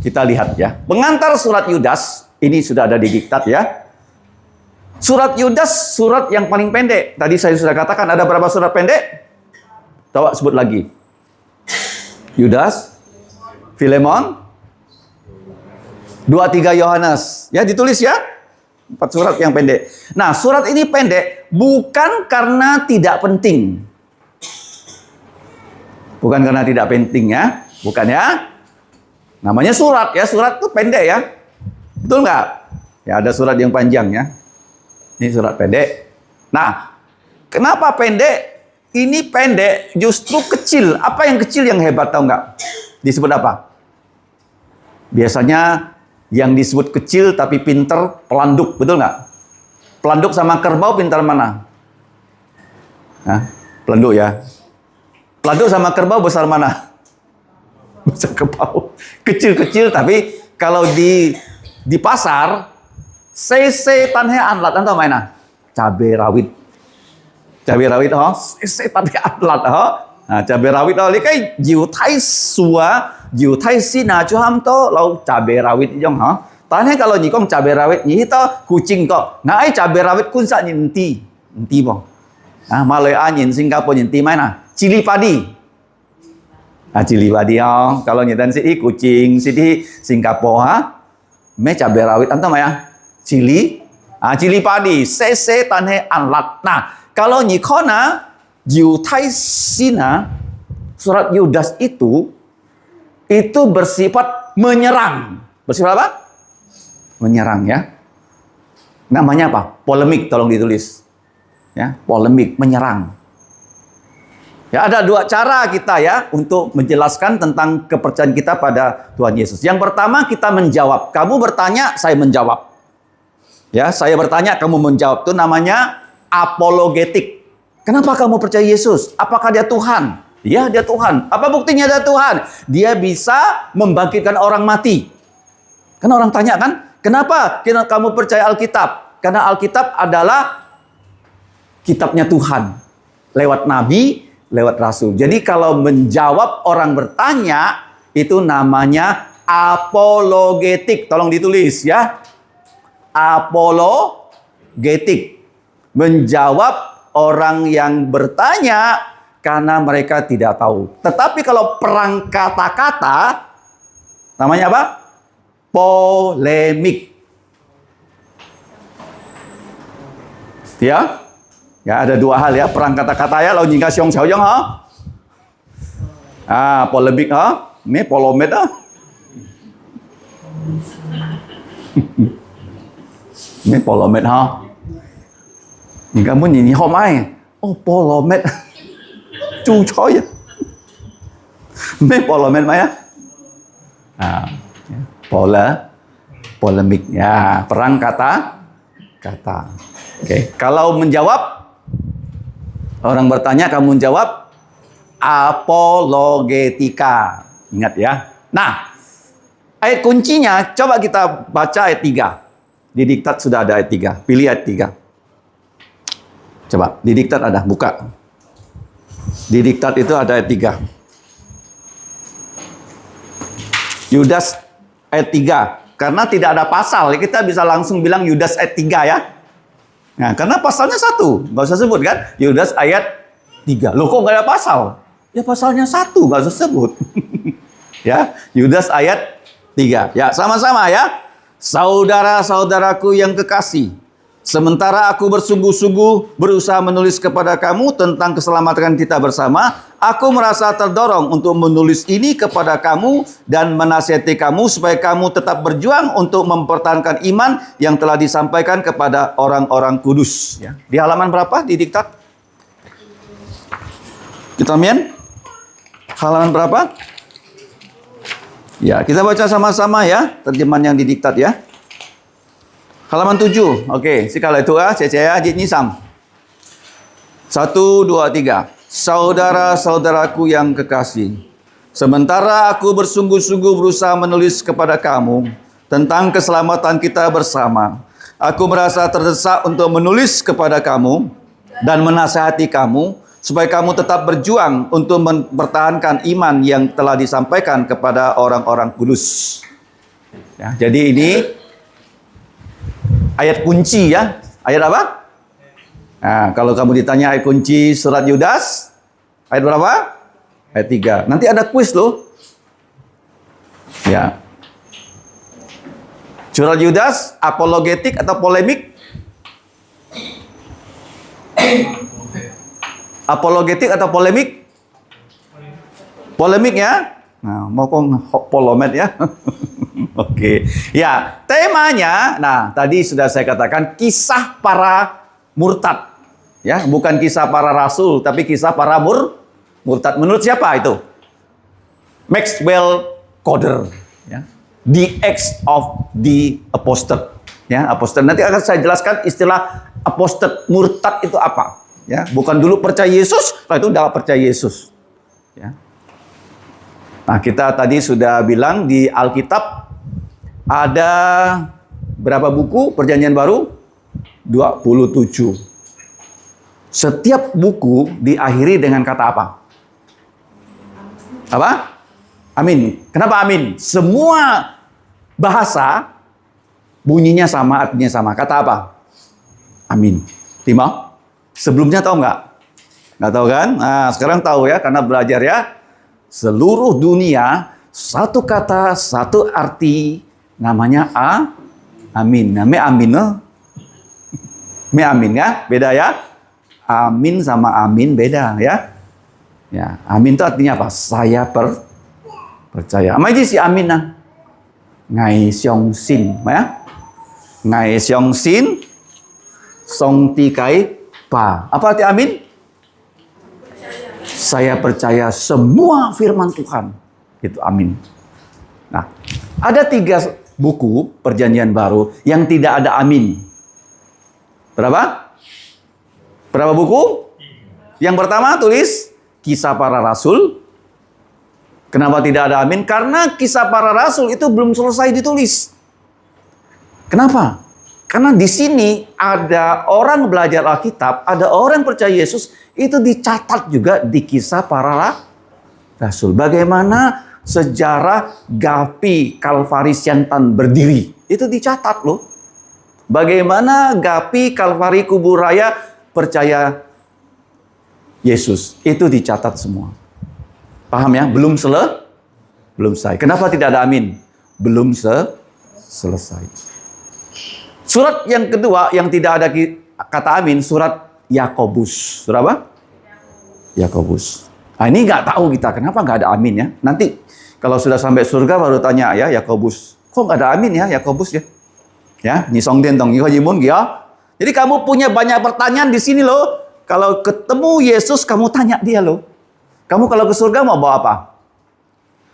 kita lihat ya. Pengantar surat Yudas, ini sudah ada di diktat ya. Surat Yudas, surat yang paling pendek. Tadi saya sudah katakan ada berapa surat pendek? Coba sebut lagi. Yudas, Filemon, 2-3 Yohanes. Ya, ditulis ya. 4 surat yang pendek. Nah, surat ini pendek bukan karena tidak penting. Bukan karena tidak penting ya. Bukan ya. Namanya surat ya. Surat itu pendek ya. Betul nggak? Ya, ada surat yang panjang ya. Ini surat pendek. Nah, kenapa pendek? Ini pendek justru kecil. Apa yang kecil yang hebat tahu nggak? Disebut apa? Biasanya yang disebut kecil tapi pinter, pelanduk, betul nggak? Pelanduk sama kerbau pintar mana? Hah? Pelanduk ya. Pelanduk sama kerbau besar mana? Besar kerbau. Kecil-kecil tapi kalau di pasar, CC tanhe anlat, anda mana? Cabai rawit. Cabai rawit, oh, CC tanhe anlat, oh. Nah, cabai rawit, oh, cái diều thái sủa, diều thái sina cho ham to, lau cabai rawit jong, ha. Tanhe kalau nyikong cabai rawit, nyi to kucing to. Ngai cabai rawit kun sa nyinti, nyinti bong. Ah, Malaya nyin Singapura nyinti mana? Cili padi. Ah, cili padi, oh. Kalau nyitan si kucing, si di Singapura, ha. Me cabai rawit, anta maya? Cili, cili padi, CC tanhe anlat. Nah, kalau nyikona Yutai Sina, surat Yudas itu bersifat menyerang. Bersifat apa? Menyerang ya. Namanya apa? Polemik, tolong ditulis. Ya, polemik, menyerang. Ya, ada dua cara kita ya untuk menjelaskan tentang kepercayaan kita pada Tuhan Yesus. Yang pertama kita menjawab. Kamu bertanya, saya menjawab. Ya, saya bertanya, kamu menjawab. Itu namanya apologetik. Kenapa kamu percaya Yesus? Apakah dia Tuhan? Ya, dia Tuhan. Apa buktinya dia Tuhan? Dia bisa membangkitkan orang mati. Kan orang tanya kan, kenapa kamu percaya Alkitab? Karena Alkitab adalah kitabnya Tuhan. Lewat nabi, lewat rasul. Jadi kalau menjawab orang bertanya, itu namanya apologetik. Tolong ditulis ya. Apologetik. Menjawab orang yang bertanya karena mereka tidak tahu. Tetapi kalau perang kata-kata, namanya apa? Polemik. Ya, ya ada dua hal ya. Perang kata-kata ya. Lau jingka siong xiao ha. Polemik ha. Ini polomet ha. Ini polomet ha. Jika muốn nhìn hôm ai, polomet, chu choi, mấy polomet mấy á, polemik ya, perang kata. Oke, kalau menjawab, orang bertanya kamu menjawab apologetika. Ingat ya. Nah, ayat kuncinya coba kita baca ayat 3. Di diktat sudah ada ayat 3. Pilih ayat 3. Coba, di diktat ada, buka. Di diktat itu ada ayat 3. Yudas ayat 3. Karena tidak ada pasal, kita bisa langsung bilang Yudas ayat 3 ya. Nah, karena pasalnya 1, nggak usah sebut kan. Yudas ayat 3. Loh kok nggak ada pasal? Ya pasalnya 1, nggak usah sebut. Ya, Yudas ayat 3. Ya, sama-sama ya. Saudara-saudaraku yang kekasih, sementara aku bersungguh-sungguh berusaha menulis kepada kamu tentang keselamatan kita bersama, aku merasa terdorong untuk menulis ini kepada kamu dan menasihati kamu supaya kamu tetap berjuang untuk mempertahankan iman yang telah disampaikan kepada orang-orang kudus. Ya. Di halaman berapa di diktat? Kita amin? Halaman berapa? Ya, kita baca sama-sama ya, terjemahan yang didiktat ya. Halaman 7. Oke, sekali itu saya Jit Nisam. 1, 2, 3. Saudara-saudaraku yang kekasih, sementara aku bersungguh-sungguh berusaha menulis kepada kamu tentang keselamatan kita bersama, aku merasa terdesak untuk menulis kepada kamu dan menasihati kamu supaya kamu tetap berjuang untuk mempertahankan iman yang telah disampaikan kepada orang-orang kudus. Ya, jadi ini ayat kunci ya. Ayat apa? Nah, kalau kamu ditanya ayat kunci surat Yudas, ayat berapa? Ayat 3. Nanti ada kuis loh. Ya. Surat Yudas, apologetik atau polemik? Apologetik atau polemik? Polemik ya. Nah, mau polomet ya. Oke. Ya, temanya, nah tadi sudah saya katakan kisah para murtad. Ya, bukan kisah para rasul, tapi kisah para murtad. Menurut siapa itu? Maxwell Coder. Ya. The Acts of the Apostate. Ya, apostat. Nanti akan saya jelaskan istilah apostat murtad itu apa. Ya, bukan dulu percaya Yesus, setelah itu udah percaya Yesus. Ya. Nah, kita tadi sudah bilang di Alkitab ada berapa buku Perjanjian Baru? 27. Setiap buku diakhiri dengan kata apa? Apa? Amin. Kenapa amin? Semua bahasa bunyinya sama, artinya sama. Kata apa? Amin. Timau? Sebelumnya tahu nggak? Nggak tahu kan? Nah, sekarang tahu ya, karena belajar ya. Seluruh dunia, satu kata, satu arti, namanya amin. Namanya amin, no? Amin ya, beda ya. Amin sama amin beda ya. Ya, amin itu artinya apa? Saya percaya. Ama si amin nah. Ngai siong sin, ya. Ngai siong sin, song ti kai pa. Apa arti amin? Saya percaya semua firman Tuhan. Itu amin. Nah, ada 3 buku Perjanjian Baru yang tidak ada amin. Berapa? Berapa buku? Yang pertama tulis Kisah Para Rasul. Kenapa tidak ada amin? Karena Kisah Para Rasul itu belum selesai ditulis. Kenapa? Karena di sini ada orang belajar Alkitab, ada orang percaya Yesus, itu dicatat juga di Kisah Para Rasul. Bagaimana sejarah Gapi Kalvari Siantan berdiri, itu dicatat loh. Bagaimana Gapi Kalvari Kubur Raya percaya Yesus, itu dicatat semua. Paham ya? Belum selesai. Kenapa tidak ada amin? Belum selesai. Surat yang kedua yang tidak ada kata amin, surat Yakobus. Surat apa? Yakobus. Nah, ini nggak tahu kita kenapa nggak ada amin ya. Nanti kalau sudah sampai surga baru tanya ya Yakobus. Kok nggak ada amin ya Yakobus ya? Ya, nisong dentong jimun ya. Jadi kamu punya banyak pertanyaan di sini loh. Kalau ketemu Yesus kamu tanya dia loh. Kamu kalau ke surga mau bawa apa?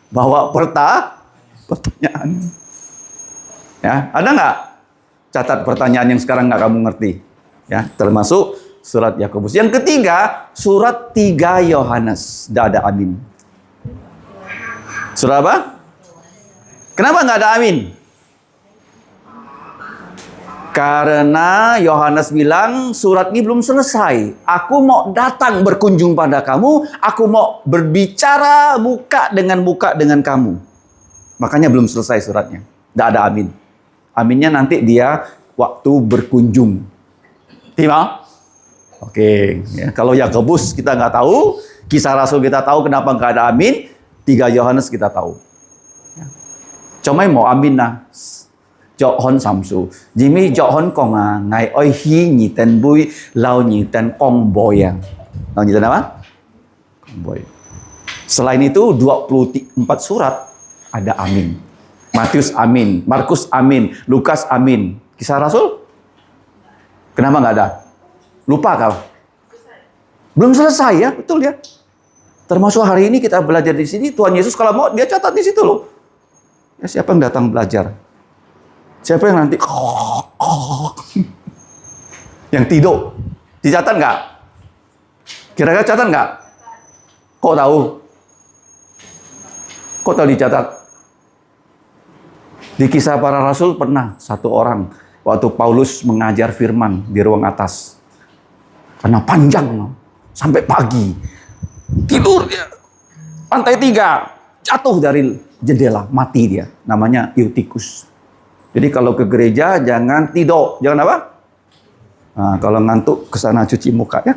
Bawa pertanyaan. Ya, ada nggak? Catat pertanyaan yang sekarang nggak kamu ngerti. Ya, termasuk surat Yakobus. Yang ketiga, surat 3 Yohanes. Tidak ada amin. Surat apa? Kenapa nggak ada amin? Karena Yohanes bilang surat ini belum selesai. Aku mau datang berkunjung pada kamu. Aku mau berbicara muka dengan kamu. Makanya belum selesai suratnya. Tidak ada amin. Aminnya nanti dia waktu berkunjung. Timau? Oke. Ya, kalau Yakobus kita nggak tahu. Kisah Rasul kita tahu kenapa nggak ada amin. 3 Yohanes kita tahu. Ya. Comai mau amin nah. Jok hon samsu. Jimmy jok hon kong ngai oi hi nyiten bui lau nyiten kong boyang. Lau nyiten apa? Kong boy. Selain itu 24 surat ada amin. Matius amin, Markus amin, Lukas amin. Kisah Rasul? Kenapa nggak ada? Lupa kau? Belum selesai ya, betul ya. Termasuk hari ini kita belajar di sini, Tuhan Yesus kalau mau dia catat di situ loh. Ya, siapa yang datang belajar? Siapa yang nanti yang tidur? Dicatat nggak? Kira-kira catat nggak? Kok tahu? Kok tahu dicatat? Di Kisah Para Rasul pernah satu orang waktu Paulus mengajar firman di ruang atas. Karena panjang sampai pagi. Tidur dia. Lantai 3. Jatuh dari jendela. Mati dia. Namanya Eutikus. Jadi kalau ke gereja jangan tidur. Jangan apa? Nah, kalau ngantuk ke sana cuci muka ya.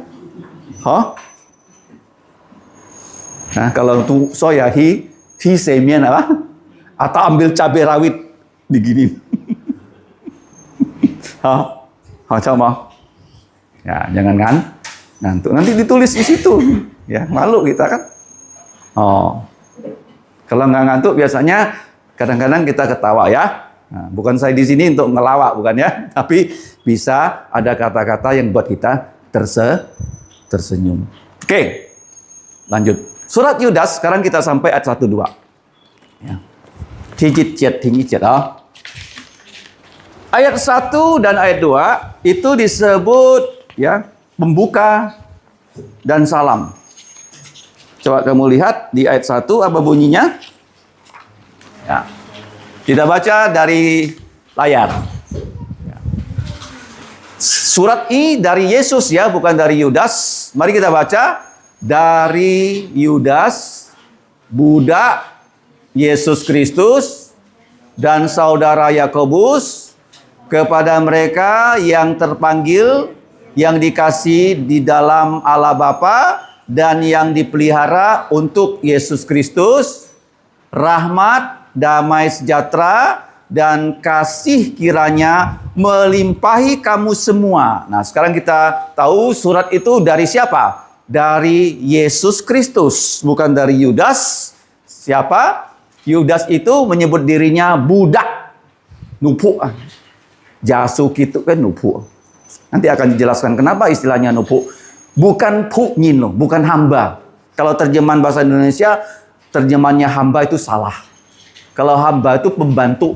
Hah? Nah, kalau tuh soya hi semian apa? Atau ambil cabai rawit diginin. Hah? Coba. Ya, jangan ngantuk. Nanti ditulis di situ. Ya, malu kita kan. Oh. Kalau nggak ngantuk biasanya Kadang-kadang kita ketawa ya. Nah, bukan saya di sini untuk ngelawak, bukan ya. Tapi bisa ada kata-kata yang buat kita tersenyum. Oke, lanjut. Surat Yudas, sekarang kita sampai ayat 1-2. Ya. Ayat 1 dan ayat 2 itu disebut ya pembuka dan salam. Coba kamu lihat di ayat 1 apa bunyinya? Ya. Kita baca dari layar. Ya. Surat ini dari Yesus ya, bukan dari Yudas. Mari kita baca. Dari Yudas, budak Yesus Kristus, dan saudara Yakobus, kepada mereka yang terpanggil, yang dikasih di dalam Allah Bapa, dan yang dipelihara untuk Yesus Kristus, rahmat, damai sejahtera, dan kasih kiranya melimpahi kamu semua. Nah, sekarang kita tahu surat itu dari siapa? Dari Yesus Kristus, bukan dari Yudas. Siapa? Yudas itu menyebut dirinya budak. Nupu. Jasuk itu kan nupu. Nanti akan dijelaskan kenapa istilahnya nupu. Bukan puknyin loh, bukan hamba. Kalau terjemahan bahasa Indonesia, terjemahannya hamba itu salah. Kalau hamba itu pembantu.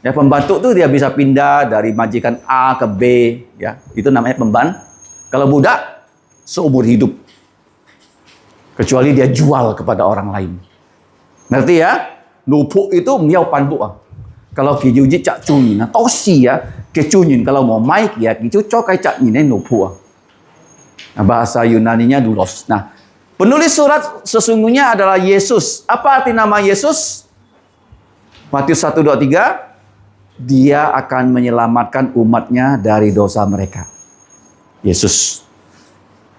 Ya, pembantu itu dia bisa pindah dari majikan A ke B, ya. Itu namanya pembantu. Kalau budak seumur hidup. Kecuali dia jual kepada orang lain. Ngerti ya? Nupu itu miao panbu. Kalau kijuji cak cunin, tosi ya, kecunin. Kalau mau maik ya, kicu cokai cak nine nupu. Nah, bahasa Yunaninya dulos. Nah, penulis surat sesungguhnya adalah Yesus. Apa arti nama Yesus? Matius 1:23. Dia akan menyelamatkan umatnya dari dosa mereka. Yesus.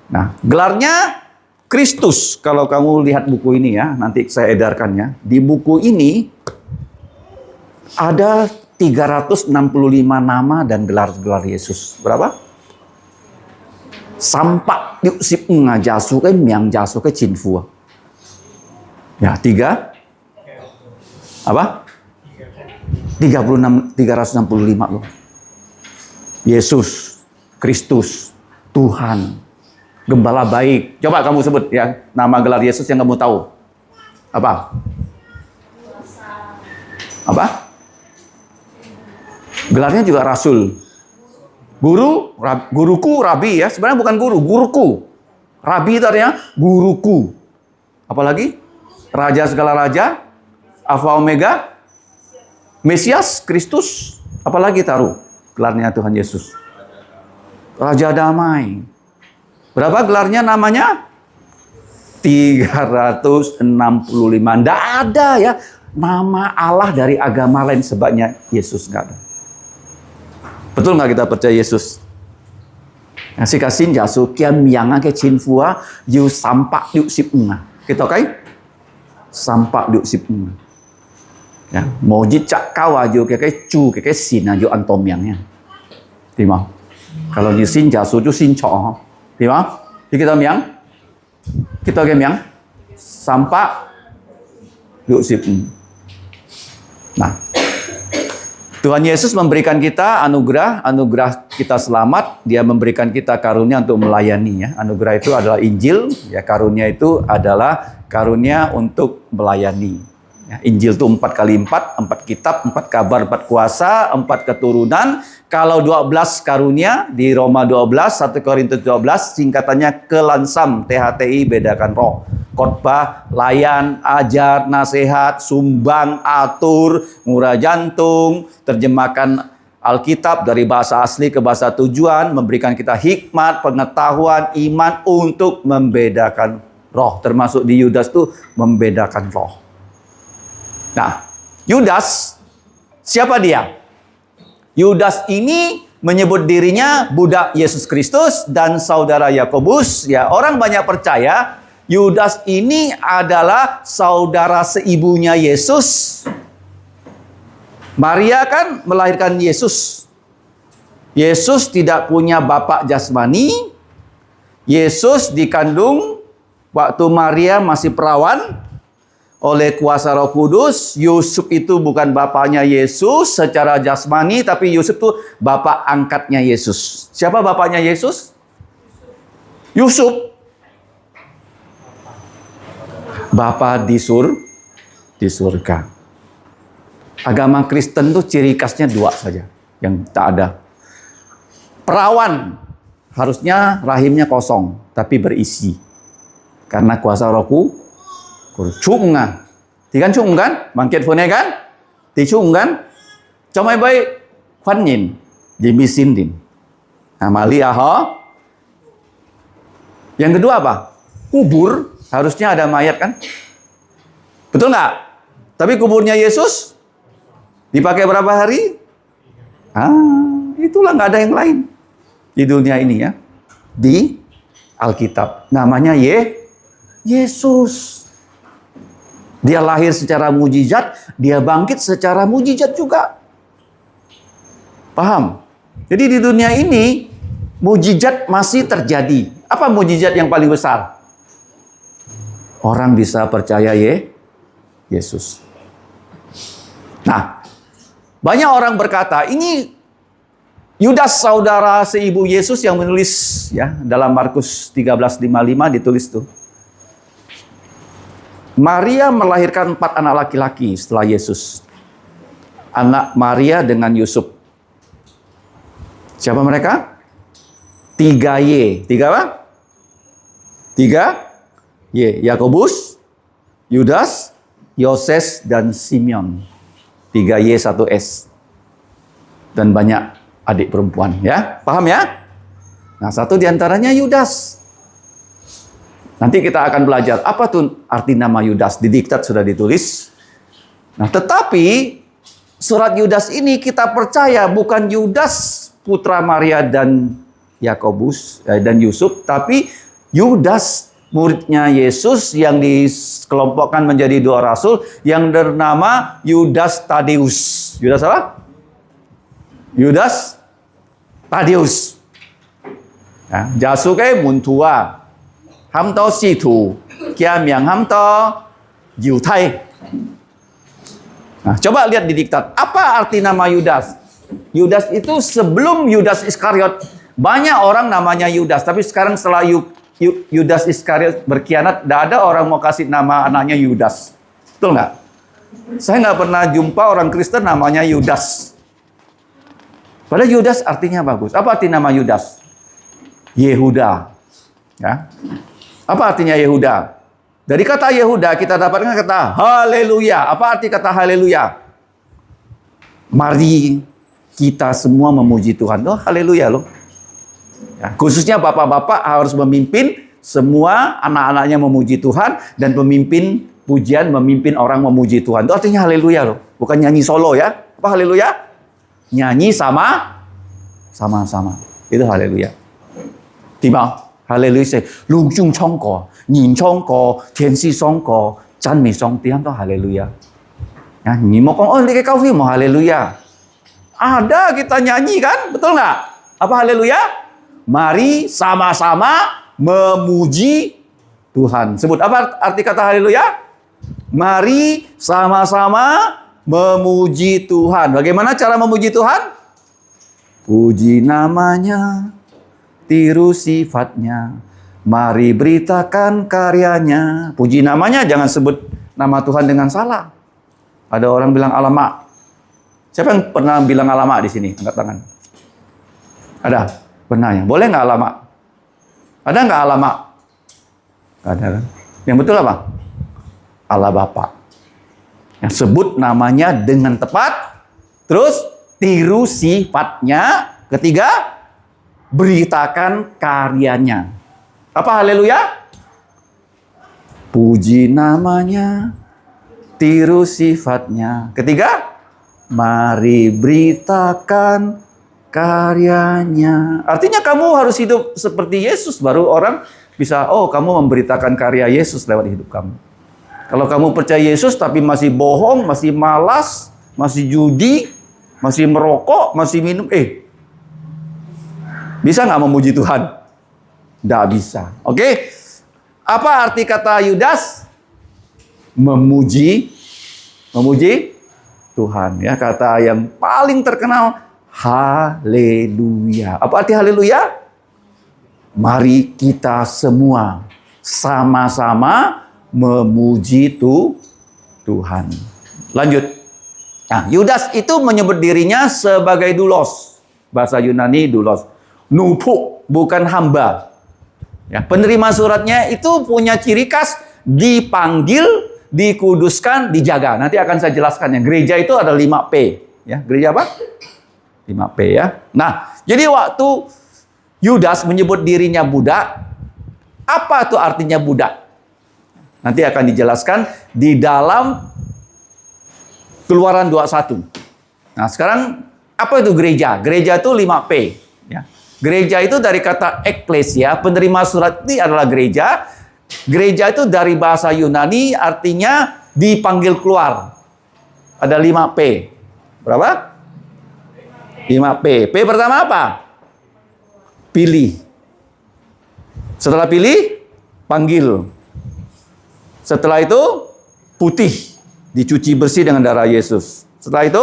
Nah, gelarnya Kristus. Kalau kamu lihat buku ini ya, nanti saya edarkan ya. Di buku ini ada 365 nama dan gelar-gelar Yesus. Berapa? Sampak yuk ngajasu ke miang jasu ke cinfu. Ya, 3 apa? 365 loh. Yesus, Kristus, Tuhan, Gembala baik. Coba kamu sebut ya nama gelar Yesus yang kamu tahu. Apa? Apa? Gelarnya juga Rasul. Guru, guruku, Rabi ya. Sebenarnya bukan guru, guruku. Rabi itu artinya guruku. Apalagi? Raja segala raja, Alfa Omega, Mesias, Kristus. Apalagi taruh gelarnya Tuhan Yesus? Raja damai. Berapa gelarnya namanya? 365. Tidak ada ya nama Allah dari agama lain sebabnya Yesus nggak ada. Betul nggak kita percaya Yesus? Ngasih kasih jasu kiam yang ke cinfua yu sampak yu sipuna. Kita kai sampak yu sipuna. Ya, mau jicak kawa yu kayak cu kayak sin yu antom yangnya. Timau. Kalau nyisin jasu tu sin cok. Timau? Jadi kita miang sampak yu sipuna. Nah, Tuhan Yesus memberikan kita anugerah kita selamat. Dia memberikan kita karunia untuk melayani ya. Anugerah itu adalah Injil, ya karunia itu adalah karunia untuk melayani. Ya, Injil itu 4 kali 4, 4 kitab, 4 kabar, 4 kuasa, 4 keturunan. Kalau 12 karunia di Roma 12, 1 Korintus 12 singkatannya kelansam, THTI bedakan roh. Khotbah, layan, ajar, nasihat, sumbang, atur, murah jantung, terjemahkan Alkitab dari bahasa asli ke bahasa tujuan, memberikan kita hikmat, pengetahuan, iman untuk membedakan roh. Termasuk di Yudas itu membedakan roh. Nah, Yudas, siapa dia? Yudas ini menyebut dirinya budak Yesus Kristus dan saudara Yakobus. Ya, orang banyak percaya Yudas ini adalah saudara seibunya Yesus. Maria kan melahirkan Yesus. Yesus tidak punya bapak jasmani. Yesus dikandung waktu Maria masih perawan. oleh kuasa Roh Kudus. Yusuf itu bukan bapaknya Yesus secara jasmani, tapi Yusuf itu bapak angkatnya Yesus. Siapa bapaknya Yesus? Yusuf. Bapa di surga. Agama Kristen tuh ciri khasnya dua saja yang tak ada. Perawan harusnya rahimnya kosong tapi berisi karena kuasa Roh Kudus. Chung à, thì kan chung kan, bằng kết phone kan, thì chung kan, cho mấy bay khoan nhìn, di misin din. Amalia ho. Yang kedua apa? Kubur harusnya ada mayat kan? Betul nggak? Tapi kuburnya Yesus dipakai berapa hari? Itulah, nggak ada yang lain di dunia ini ya. Di Alkitab namanya Yesus. Dia lahir secara mujizat, dia bangkit secara mujizat juga. Paham? Jadi di dunia ini mujizat masih terjadi. Apa mujizat yang paling besar? Orang bisa percaya Yesus. Nah, banyak orang berkata, ini Yudas saudara seibu Yesus yang menulis ya dalam Markus 13:55 ditulis tuh. Maria melahirkan 4 anak laki-laki setelah Yesus. Anak Maria dengan Yusuf. Siapa mereka? 3Y. 3 apa? 3Y. Yakobus, Yudas, Yoses, dan Simeon. 3Y 1S. Dan banyak adik perempuan ya. Paham ya? Nah, satu diantaranya Yudas. Nanti kita akan belajar apa tuh arti nama Yudas. Di diktat sudah ditulis. Nah, tetapi surat Yudas ini kita percaya bukan Yudas putra Maria dan Yakobus dan Yusuf, tapi Yudas muridnya Yesus yang dikelompokkan menjadi 2 rasul yang bernama Yudas Tadeus. Yudas apa? Yudas Tadeus. Ya, Jasuke muntua. Hamto situ. Kiam yang hamto Yutai. Nah, coba lihat di diktat. Apa arti nama Yudas? Yudas itu sebelum Yudas Iskariot. Banyak orang namanya Yudas. Tapi sekarang setelah Yudas Iskariot berkhianat, tidak ada orang mau kasih nama anaknya Yudas. Betul nggak? Saya nggak pernah jumpa orang Kristen namanya Yudas. Padahal Yudas artinya bagus. Apa arti nama Yudas? Yehuda. Ya. Apa artinya Yehuda? Dari kata Yehuda kita dapatkan kata haleluya. Apa arti kata haleluya? Mari kita semua memuji Tuhan. Oh, haleluya loh. Ya, khususnya bapak-bapak harus memimpin semua anak-anaknya memuji Tuhan dan pemimpin pujian memimpin orang memuji Tuhan. Itu artinya haleluya loh. Bukan nyanyi solo ya. Apa haleluya? Nyanyi sama-sama. Itu haleluya. Timau. Haleluya. Lung chung chong ko, nin chong ko, tian si song ko, chan mi song tian to haleluya. Ya, ni mau kong, oh ini kayak kau mau haleluya. Ada kita nyanyi kan? Betul nggak? Apa haleluya? Mari sama-sama memuji Tuhan. Sebut apa arti kata haleluya? Mari sama-sama memuji Tuhan. Bagaimana cara memuji Tuhan? Puji namanya, tiru sifatnya, mari beritakan karyanya. Puji namanya, jangan sebut nama Tuhan dengan salah. Ada orang bilang alamak. Siapa yang pernah bilang alamak di sini? Angkat tangan. Ada? Pernah ya? Boleh nggak alamak? Ada nggak alamak? Ada kan? Yang betul apa? Allah Bapa. Yang sebut namanya dengan tepat. Terus tiru sifatnya. Ketiga, beritakan karyanya. Apa haleluya? Puji namanya, tiru sifatnya. Ketiga, mari beritakan karyanya. Artinya kamu harus hidup seperti Yesus, baru orang bisa, oh kamu memberitakan karya Yesus lewat hidup kamu. Kalau kamu percaya Yesus tapi masih bohong, masih malas, masih judi, masih merokok, masih minum, bisa nggak memuji Tuhan? Nggak bisa. Oke? Apa arti kata Yudas? memuji Tuhan. Ya, kata yang paling terkenal, haleluya. Apa arti haleluya? Mari kita semua sama-sama memuji Tuhan. Lanjut. Nah, Yudas itu menyebut dirinya sebagai doulos. Bahasa Yunani doulos. Nupu, bukan hamba. Ya, penerima suratnya itu punya ciri khas dipanggil, dikuduskan, dijaga. Nanti akan saya jelaskan ya. Gereja itu ada 5P. Ya, gereja apa? 5P ya. Nah, jadi waktu Yudas menyebut dirinya budak, apa itu artinya budak? Nanti akan dijelaskan di dalam Keluaran 21. Nah, sekarang apa itu gereja? Gereja itu 5P. Ya. Gereja itu dari kata eklesia, penerima surat ini adalah gereja. Gereja itu dari bahasa Yunani artinya dipanggil keluar. Ada 5P. Berapa? 5P. P pertama apa? Pilih. Setelah pilih, panggil. Setelah itu, putih. Dicuci bersih dengan darah Yesus. Setelah itu,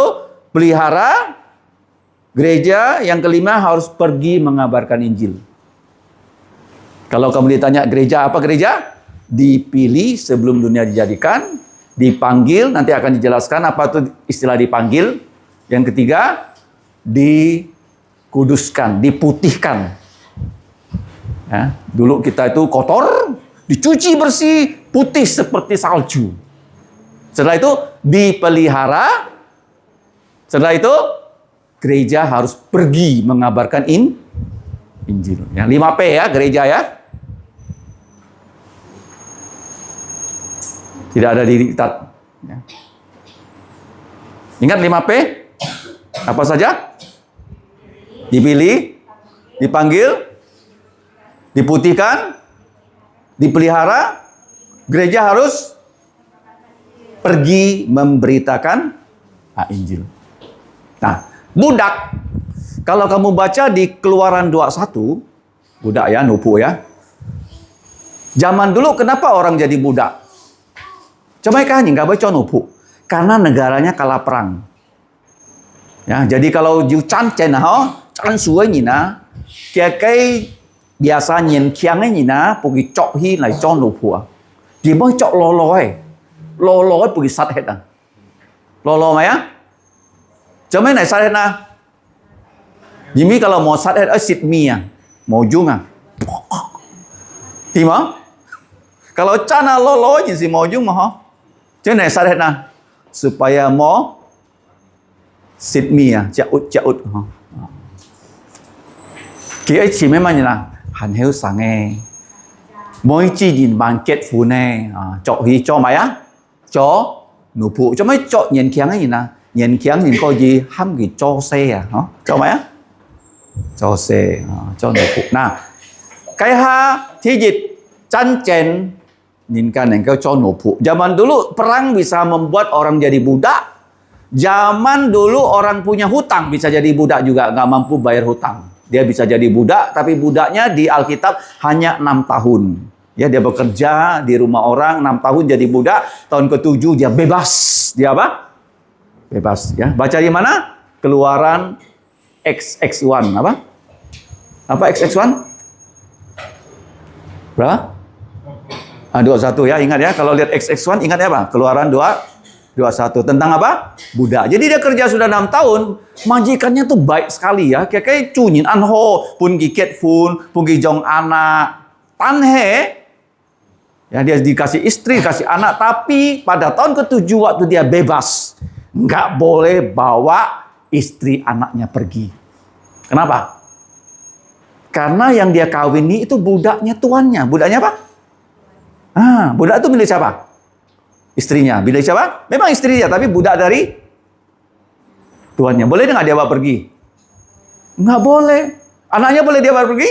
pelihara. Gereja yang kelima harus pergi mengabarkan Injil. Kalau kamu ditanya gereja apa gereja? Dipilih sebelum dunia dijadikan. Dipanggil, nanti akan dijelaskan apa itu istilah dipanggil. Yang ketiga, dikuduskan, diputihkan. Ya, dulu kita itu kotor, dicuci bersih, putih seperti salju. Setelah itu dipelihara. Setelah itu gereja harus pergi mengabarkan Injil. Ya, 5P ya gereja ya. Tidak ada di diktat. Ya. Ingat 5P? Apa saja? Dipilih, dipanggil, diputihkan, dipelihara. Gereja harus pergi memberitakan Injil. Nah, budak. Kalau kamu baca di Keluaran 21, budak ya, nupu ya. Zaman dulu kenapa orang jadi budak? Coba kan nggak baca nupu. Karena negaranya kalah perang. Ya, jadi kalau you chan chen ha, chan suai ni na, kai biasa nyen kiang ni na, pergi cok hi lai chon nupu. Dia mau cok loloi. Loloi pergi sát hết à. Lolo mày á? Cho mấy này sát hết à? Jimmy kalau mau sát hết ở Sydney à, mau jung à? Thì mà? Kalau cana lolo như si mau jung mà hả? Chứ này sát hết à? Supaya mau Sydney à, caut hả? Kia ấy chỉ mấy mà như là hẳn hiếu sáng nghe. Mỗi chi nhìn bàn kết phù nè, chọ hi cho mày á? Cho nụ phụ cho mấy cho nhìn khiáng ấy nè, nhìn khiáng nhìn coi gì ham gì cho xe à, hả? Cho mấy á? Cho xe, cho nụ phụ. Nah, cái ha thi dịch chân chen nhìn kan yang kau cho nụ phụ. Zaman dulu perang bisa membuat orang jadi budak. Zaman dulu orang punya hutang bisa jadi budak juga, nggak mampu bayar hutang. Dia bisa jadi budak, tapi budaknya di Alkitab hanya 6 tahun. Ya, dia bekerja di rumah orang 6 tahun jadi budak, tahun ke-7 dia bebas. Dia apa? Bebas ya. Baca di mana? Keluaran XX1 apa? Apa XX1? Berapa? 21 ya, ingat ya. Kalau lihat XX1 ingat ya apa? Keluaran 21 tentang apa? Budak. Jadi dia kerja sudah 6 tahun, majikannya tuh baik sekali ya. Kayak cunyin anho, pun giket fun, pun gijong anak. Tanhe ya, dia dikasih istri, kasih anak, tapi pada tahun ke-7 waktu dia bebas, nggak boleh bawa istri anaknya pergi. Kenapa? Karena yang dia kawini itu budaknya tuannya. Budaknya apa? Budak itu milik siapa? Istrinya. Milik siapa? Memang istri dia, tapi budak dari tuannya. Boleh nggak dia bawa pergi? Nggak boleh. Anaknya boleh dia bawa pergi?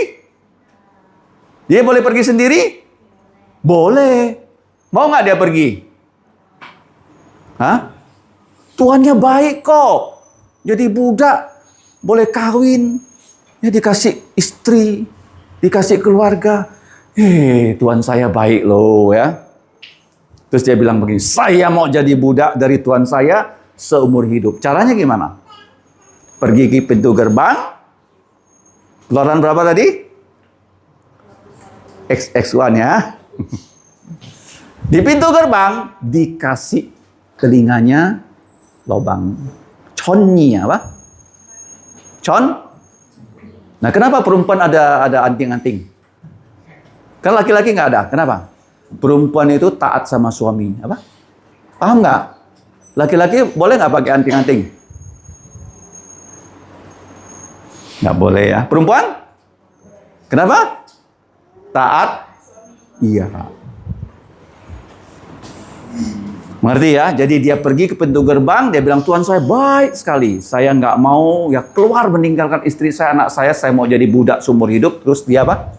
Dia boleh pergi sendiri? Boleh. Mau nggak dia pergi? Tuannya baik kok. Jadi budak boleh kawin. Ya dikasih istri, dikasih keluarga. Tuan saya baik loh ya. Terus dia bilang begini, saya mau jadi budak dari Tuhan saya seumur hidup. Caranya gimana? Pergi ke pintu gerbang. Keluaran berapa tadi? XX1 ya. Di pintu gerbang dikasih telinganya lobang. Connya apa? Con? Nah, kenapa perempuan ada anting-anting? Kan laki-laki nggak ada. Kenapa? Perempuan itu taat sama suami. Apa? Paham nggak? Laki-laki boleh nggak pakai anting-anting? Nggak boleh ya. Perempuan? Kenapa? Taat? Iya. Mengerti ya? Jadi dia pergi ke pintu gerbang, dia bilang, Tuhan saya baik sekali. Saya nggak mau ya keluar meninggalkan istri saya, anak saya mau jadi budak seumur hidup. Terus dia apa?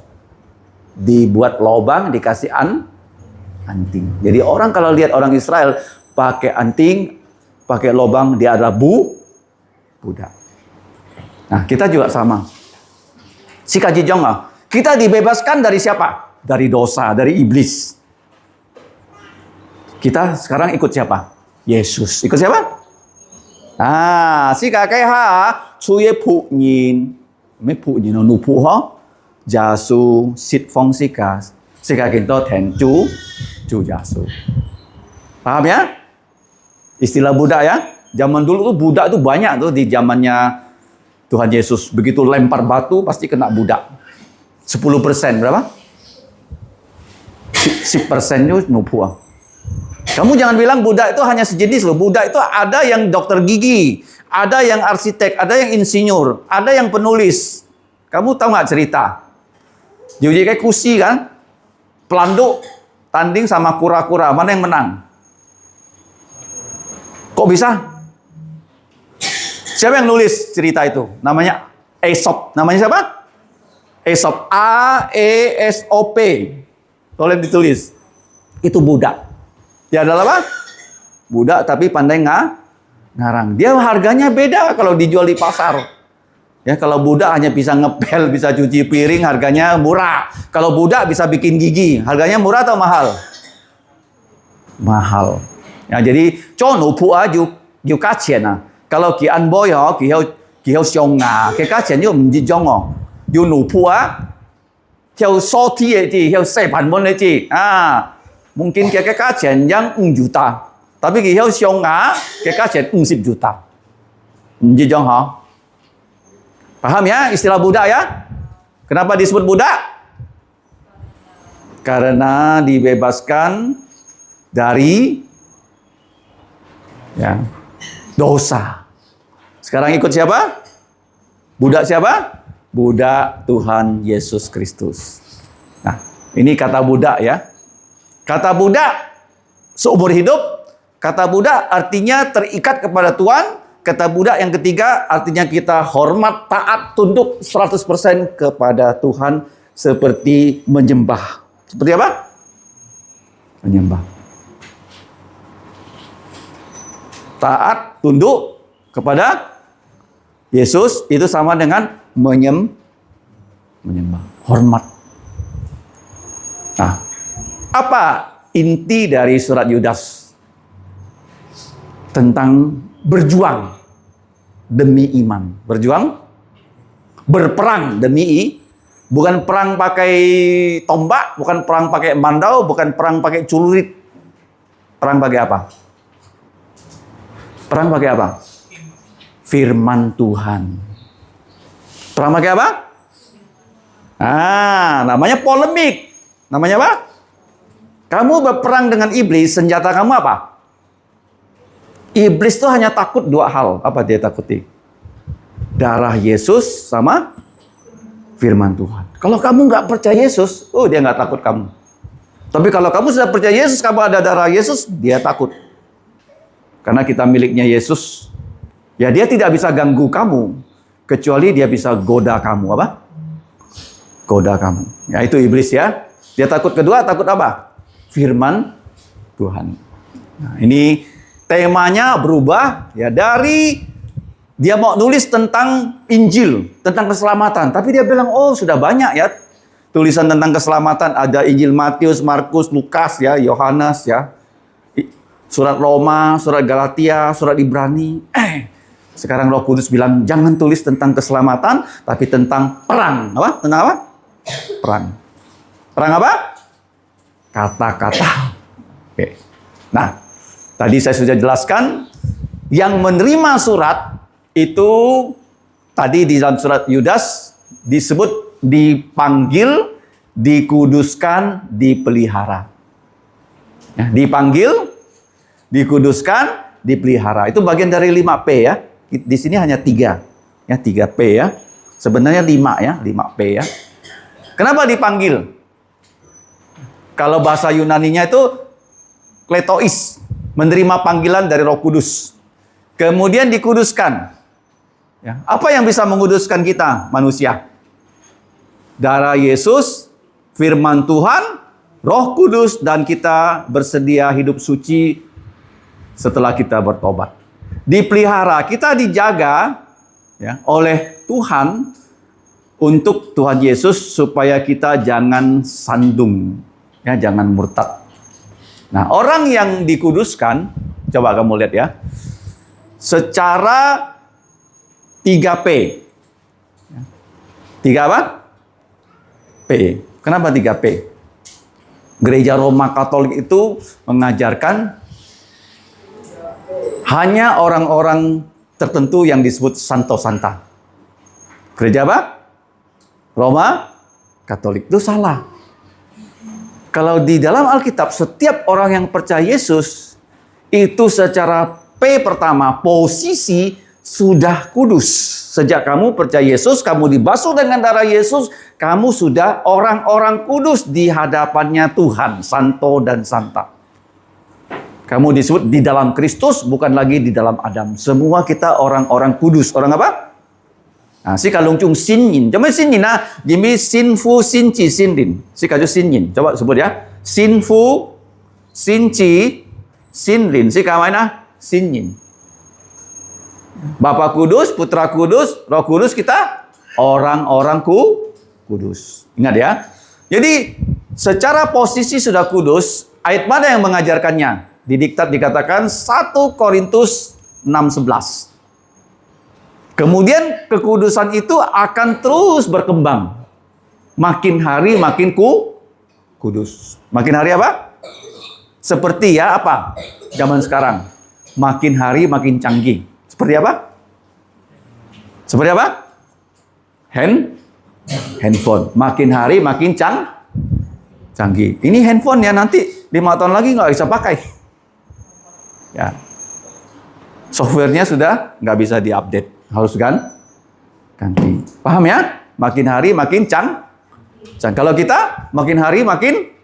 Dibuat lubang, dikasih anting. Jadi orang kalau lihat orang Israel pakai anting, pakai lubang, dia adalah budak. Nah, kita juga sama. Si kajijong, kita dibebaskan dari siapa? Dari dosa, dari iblis. Kita sekarang ikut siapa? Yesus. Ikut siapa? Si kakek cuye pu nyin. Me pu nyin nu pu ho. Jasu sit fong sikas. Si kakek to ten ju jasu. Paham ya? Istilah budak ya. Zaman dulu tuh budak tuh banyak tuh di zamannya Tuhan Yesus. Begitu lempar batu pasti kena budak. 10% berapa? 10% itu nu pu. Kamu jangan bilang budak itu hanya sejenis loh. Budak itu ada yang dokter gigi, ada yang arsitek, ada yang insinyur, ada yang penulis. Kamu tahu nggak cerita? Jadi kayak kusi kan? Pelanduk tanding sama kura-kura, mana yang menang? Kok bisa? Siapa yang nulis cerita itu? Namanya Aesop. Namanya siapa? Aesop. A-E-S-O-P. Tolong ditulis. Itu budak. Dia adalah apa? Budak tapi pandai ngarang. Dia harganya beda kalau dijual di pasar. Ya, kalau budak hanya bisa ngepel, bisa cuci piring, harganya murah. Kalau budak bisa bikin gigi, harganya murah atau mahal? Mahal. Ya, jadi cono pu aju yu kacian. Kalau ki an boy ho ki hau xiong ke kacian yu mji jong ho. Yu nu pu theo so ti ji, theo sai pan mon ji. Mungkin kira kacian yang 4 juta. Tapi kalau siang kira kacian 40 juta. Mji jong ha. Paham ya istilah budak ya? Kenapa disebut budak? Karena dibebaskan dari ya, dosa. Sekarang ikut siapa? Budak siapa? Budak Tuhan Yesus Kristus. Nah, ini kata budak ya. Kata budak seumur hidup, kata budak artinya terikat kepada Tuhan, kata budak yang ketiga artinya kita hormat, taat, tunduk 100% kepada Tuhan seperti menyembah. Seperti apa? Menyembah. Taat, tunduk kepada Yesus itu sama dengan menyembah, hormat. Nah, apa inti dari surat Yudas? Tentang berjuang demi iman. Berjuang, berperang demi bukan perang pakai tombak, bukan perang pakai mandau, bukan perang pakai celurit. Perang pakai apa? Perang pakai apa? Firman Tuhan. Perang pakai apa? Namanya polemik. Namanya apa? Kamu berperang dengan iblis, senjata kamu apa? Iblis itu hanya takut 2 hal. Apa dia takuti? Darah Yesus sama firman Tuhan. Kalau kamu nggak percaya Yesus, dia nggak takut kamu. Tapi kalau kamu sudah percaya Yesus, kamu ada darah Yesus, dia takut. Karena kita miliknya Yesus. Ya dia tidak bisa ganggu kamu. Kecuali dia bisa goda kamu. Apa? Goda kamu. Ya itu iblis ya. Dia takut kedua, takut apa? Firman Tuhan. Nah, ini temanya berubah ya dari dia mau nulis tentang Injil, tentang keselamatan, tapi dia bilang sudah banyak ya tulisan tentang keselamatan, ada Injil Matius, Markus, Lukas ya, Yohanes ya. Surat Roma, surat Galatia, surat Ibrani. Sekarang Roh Kudus bilang jangan tulis tentang keselamatan, tapi tentang perang. Apa? Tentang apa? Perang. Perang apa? Kata-kata. Oke. Nah, tadi saya sudah jelaskan yang menerima surat itu tadi di dalam surat Yudas disebut dipanggil, dikuduskan, dipelihara. Ya, dipanggil, dikuduskan, dipelihara. Itu bagian dari 5P ya. Di sini hanya 3. Ya, 3P ya. Sebenarnya 5 ya, 5P ya. Kenapa dipanggil? Kalau bahasa Yunaninya itu kletois, menerima panggilan dari Roh Kudus. Kemudian dikuduskan. Ya, apa yang bisa menguduskan kita manusia? Darah Yesus, firman Tuhan, Roh Kudus, dan kita bersedia hidup suci setelah kita bertobat. Dipelihara, kita dijaga ya, oleh Tuhan untuk Tuhan Yesus supaya kita jangan sandung, ya, jangan murtad. Nah, orang yang dikuduskan, coba kamu lihat ya, secara 3P. 3 apa? P. Kenapa 3P? Gereja Roma Katolik itu mengajarkan hanya orang-orang tertentu yang disebut Santo Santa. Gereja apa? Roma Katolik. Itu salah. Kalau di dalam Alkitab, setiap orang yang percaya Yesus, itu secara P pertama, posisi sudah kudus. Sejak kamu percaya Yesus, kamu dibasuh dengan darah Yesus, kamu sudah orang-orang kudus di hadapannya Tuhan, Santo dan Santa. Kamu disebut di dalam Kristus, bukan lagi di dalam Adam. Semua kita orang-orang kudus. Orang apa? Nah, si kalungcung sinyin. Coba sinyin nah, jimi sinfu sinci sindin. Si kaju sinyin. Coba sebut ya. Sinfu sinci sindin. Si kamai nah, sinyin. Bapa Kudus, Putra Kudus, Roh Kudus, kita orang-orang kudus. Ingat ya. Jadi secara posisi sudah kudus. Ayat mana yang mengajarkannya? Di diktat dikatakan 1 Korintus 6:11. Kemudian kekudusan itu akan terus berkembang. Makin hari makin kudus. Makin hari apa? Seperti ya apa? Zaman sekarang. Makin hari makin canggih. Seperti apa? Seperti apa? Handphone. Makin hari makin canggih. Ini handphone ya, nanti 5 tahun lagi nggak bisa pakai. Ya. Softwarenya sudah nggak bisa diupdate. Harus ganti. Paham ya? Makin hari makin Kalau kita makin hari makin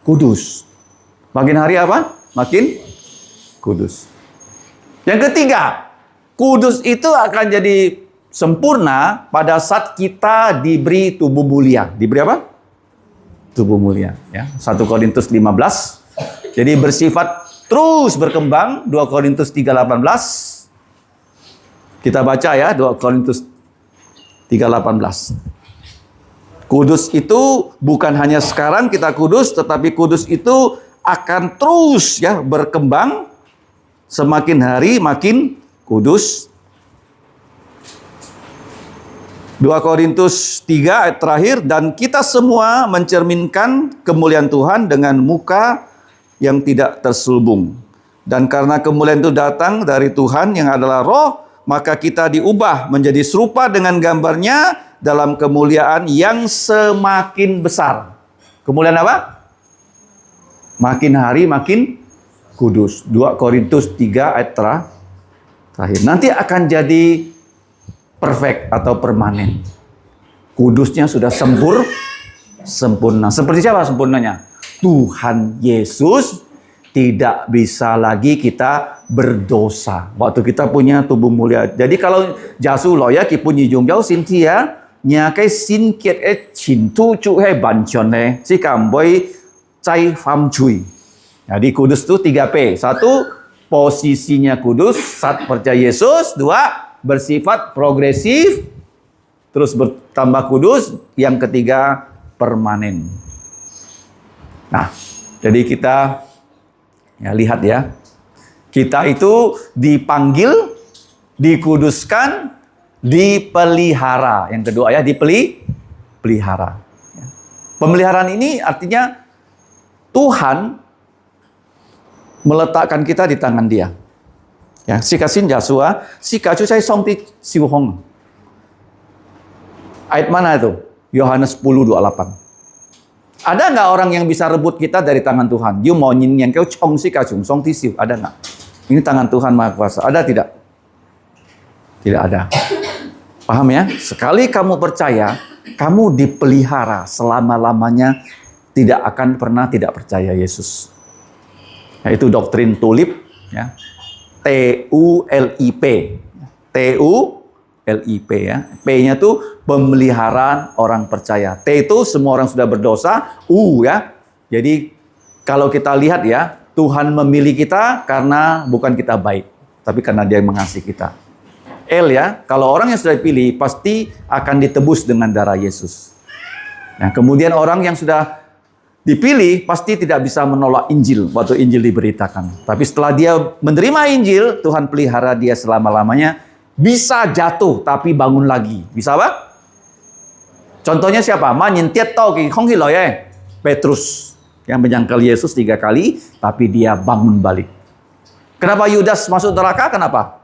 kudus. Makin hari apa? Makin kudus. Yang ketiga, kudus itu akan jadi sempurna pada saat kita diberi tubuh mulia. Diberi apa? Tubuh mulia. Ya. 1 Korintus 15. Jadi bersifat terus berkembang. 2 Korintus 3:18. Kita baca ya, 2 Korintus 3:18. Kudus itu bukan hanya sekarang kita kudus, tetapi kudus itu akan terus ya berkembang. Semakin hari makin kudus. 2 Korintus 3 ayat terakhir, dan kita semua mencerminkan kemuliaan Tuhan dengan muka yang tidak terselubung. Dan karena kemuliaan itu datang dari Tuhan yang adalah Roh, maka kita diubah menjadi serupa dengan gambarnya dalam kemuliaan yang semakin besar. Kemuliaan apa? Makin hari makin kudus. 2 Korintus 3 ayat terakhir. Nanti akan jadi perfect atau permanen. Kudusnya sudah sempurna. Seperti siapa sempurnanya? Tuhan Yesus. Tidak bisa lagi kita berdosa. Waktu kita punya tubuh mulia. Jadi kalau jasu lo ya kipunyi jungjau sintia nya cái xin kiệt chin tu chu hai ban chon ne si kamboy cai fam chui. Jadi kudus itu 3P. 1, posisinya kudus saat percaya Yesus. 2, bersifat progresif terus bertambah kudus. Yang ketiga, permanen. Nah, jadi kita Ya, lihat ya. Kita itu dipanggil, dikuduskan, dipelihara. Yang kedua ya, dipelihara. Ya. Pemeliharaan ini artinya Tuhan meletakkan kita di tangan Dia. Ya, sikasin Joshua, sikaju saya songti siuhong. Ayat mana itu? Yohanes 10:28. Ada nggak orang yang bisa rebut kita dari tangan Tuhan? You mau nyin yang kau chong sikajung song tisiu, ada nggak? Ini tangan Tuhan Maha Kuasa. Ada tidak? Tidak ada. Paham ya? Sekali kamu percaya, kamu dipelihara selama-lamanya, tidak akan pernah tidak percaya Yesus. Nah, itu doktrin tulip, ya. TULIP. TULIP ya. P-nya tuh pemeliharaan orang percaya. T itu semua orang sudah berdosa. U ya. Jadi kalau kita lihat ya, Tuhan memilih kita karena bukan kita baik, tapi karena Dia mengasihi kita. L ya, kalau orang yang sudah dipilih pasti akan ditebus dengan darah Yesus. Nah, kemudian orang yang sudah dipilih pasti tidak bisa menolak Injil waktu Injil diberitakan. Tapi setelah dia menerima Injil, Tuhan pelihara dia selama-lamanya. Bisa jatuh tapi bangun lagi. Bisa apa? Contohnya siapa? Petrus yang menyangkal Yesus 3 kali, tapi dia bangun balik. Kenapa Yudas masuk neraka? Kenapa?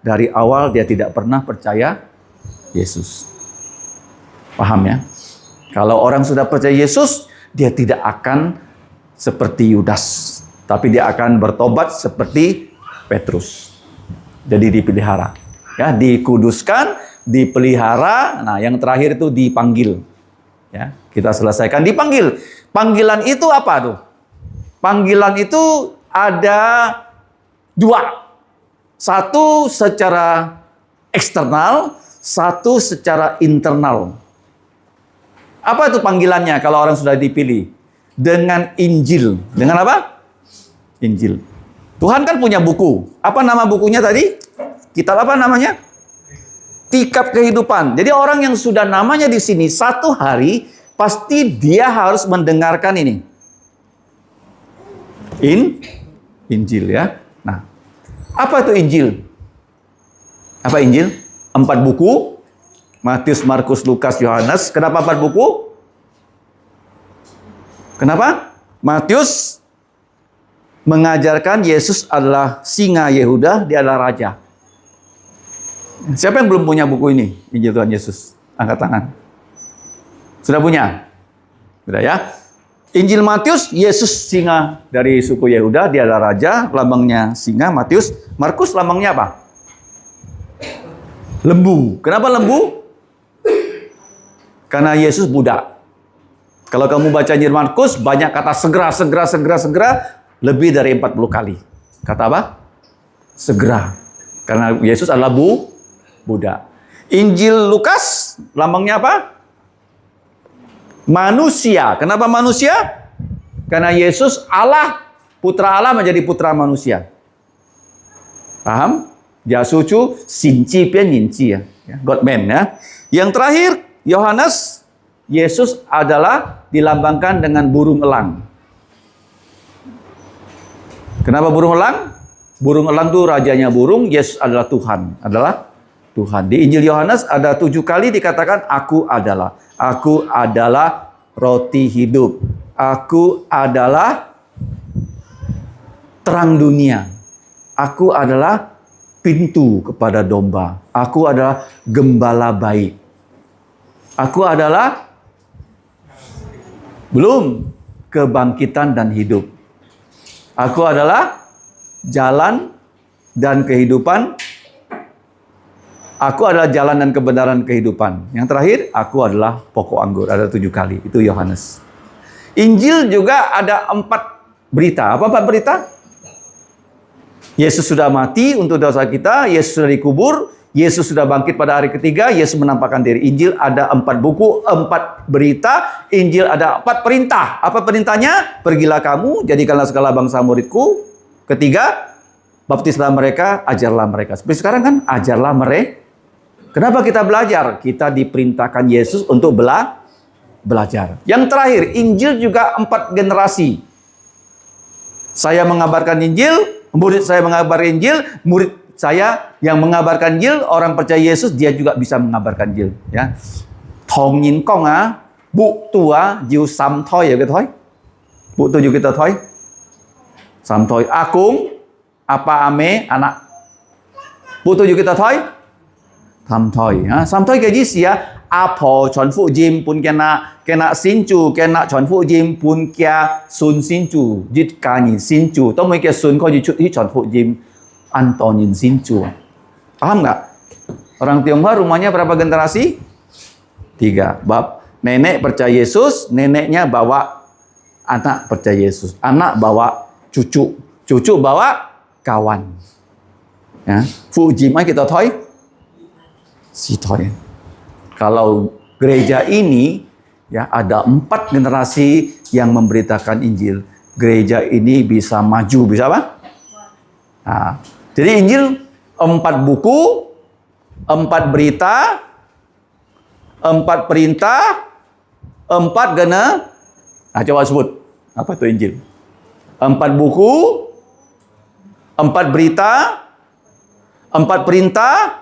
Dari awal dia tidak pernah percaya Yesus. Paham ya? Kalau orang sudah percaya Yesus, dia tidak akan seperti Yudas, tapi dia akan bertobat seperti Petrus. Jadi dipelihara, ya, dikuduskan, dipelihara. Nah, yang terakhir itu dipanggil. Ya, kita selesaikan dipanggil. Panggilan itu apa tuh? Panggilan itu ada 2. Satu secara eksternal, satu secara internal. Apa itu panggilannya kalau orang sudah dipilih? Dengan Injil. Dengan apa? Injil. Tuhan kan punya buku. Apa nama bukunya tadi? Kitab apa namanya? Kitab Kehidupan. Jadi orang yang sudah namanya di sini satu hari, pasti dia harus mendengarkan ini. Injil ya. Nah, apa itu Injil? Apa Injil? 4 buku. Matius, Markus, Lukas, Yohanes. Kenapa 4 buku? Kenapa? Matius mengajarkan Yesus adalah singa Yehuda, dia adalah raja. Siapa yang belum punya buku ini? Injil Tuhan Yesus. Angkat tangan. Sudah punya? Sudah ya? Injil Matius, Yesus singa dari suku Yehuda, dia adalah raja, lambangnya singa. Matius, Markus lambangnya apa? Lembu. Kenapa lembu? Karena Yesus budak. Kalau kamu baca Injil Markus, banyak kata segera, lebih dari 40 kali. Kata apa? Segera. Karena Yesus adalah budak. Injil Lukas, lambangnya apa? Manusia. Kenapa manusia? Karena Yesus Allah, putra Allah menjadi putra manusia. Paham? Jasucu, sinci, pian, ninci ya. God man ya. Yang terakhir, Yohanes, Yesus adalah dilambangkan dengan burung elang. Kenapa burung elang? Burung elang itu rajanya burung, Yesus adalah Tuhan. Adalah Tuhan. Di Injil Yohanes ada 7 kali dikatakan aku adalah. Aku adalah roti hidup. Aku adalah terang dunia. Aku adalah pintu kepada domba. Aku adalah gembala baik. Aku adalah belum kebangkitan dan hidup. Aku adalah jalan dan kehidupan. Aku adalah jalan dan kebenaran kehidupan. Yang terakhir, aku adalah pokok anggur. Ada 7 kali. Itu Yohanes. Injil juga ada 4 berita. Apa 4 berita? Yesus sudah mati untuk dosa kita. Yesus sudah dikubur. Yesus sudah bangkit pada hari ketiga. Yesus menampakkan diri. Injil ada 4 buku, 4 berita. Injil ada 4 perintah. Apa perintahnya? Pergilah kamu, jadikanlah segala bangsa muridku. Ketiga, baptislah mereka, ajarlah mereka. Seperti sekarang kan, ajarlah mereka. Kenapa kita belajar? Kita diperintahkan Yesus untuk belajar. Yang terakhir, Injil juga 4 generasi. Saya mengabarkan Injil, murid saya mengabarkan Injil, murid saya yang mengabarkan Injil, orang percaya Yesus, dia juga bisa mengabarkan Injil. Ya. Thong nhìn con bu tua jiu sam thôi ya cái thôi. Bu tu juga kita thôi. Sam thôi. Akung apa ame anak. Bu tu juga kita thôi. Tham thôi. Sam thôi cái gì sih ya? Apo chọn phụ jim pun kena xin chu kena chọn phụ jim pun kia sun xin chu jit ka nhìn xin chu. Tao mới kia sun kau jut hi chọn phụ jim Antonin xin chu. Paham nggak? Orang Tionghoa rumahnya berapa generasi? 3. Bab nenek percaya Yesus, neneknya bawa anak percaya Yesus, anak bawa cucu, cucu bawa kawan. Ya, phụ jim ai kita thôi? Si thôi. Kalau gereja ini ya ada 4 generasi yang memberitakan Injil. Gereja ini bisa maju, bisa apa? Nah, jadi Injil 4 buku, 4 berita, 4 perintah, 4 gena. Nah, coba sebut apa itu Injil? 4 buku, 4 berita, 4 perintah,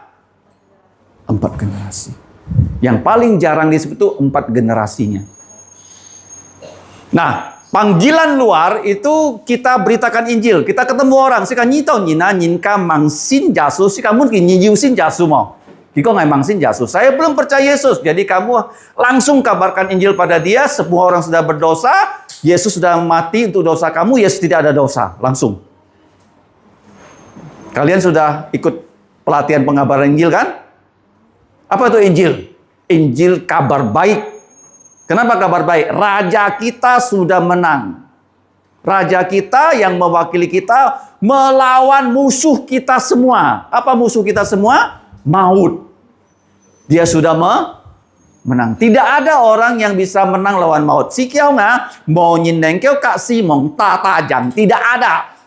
4 generasi. Yang paling jarang disebut itu 4 generasinya. Nah, panggilan luar itu kita beritakan Injil. Kita ketemu orang, sika nyitau nyina nyinka mangsin jasu, sika mungkin nyiusin jasu mau. Kiko nggak mangsin jasu. Saya belum percaya Yesus, jadi kamu langsung kabarkan Injil pada dia. Semua orang sudah berdosa, Yesus sudah mati untuk dosa kamu, Yesus tidak ada dosa. Langsung. Kalian sudah ikut pelatihan pengabaran Injil kan? Apa itu Injil? Injil kabar baik. Kenapa kabar baik? Raja kita sudah menang. Raja kita yang mewakili kita melawan musuh kita semua. Apa musuh kita semua? Maut. Dia sudah menang. Tidak ada orang yang bisa menang lawan maut. Si kiau nga, mau nyindeng kiau kak si mong tajam. Tidak ada.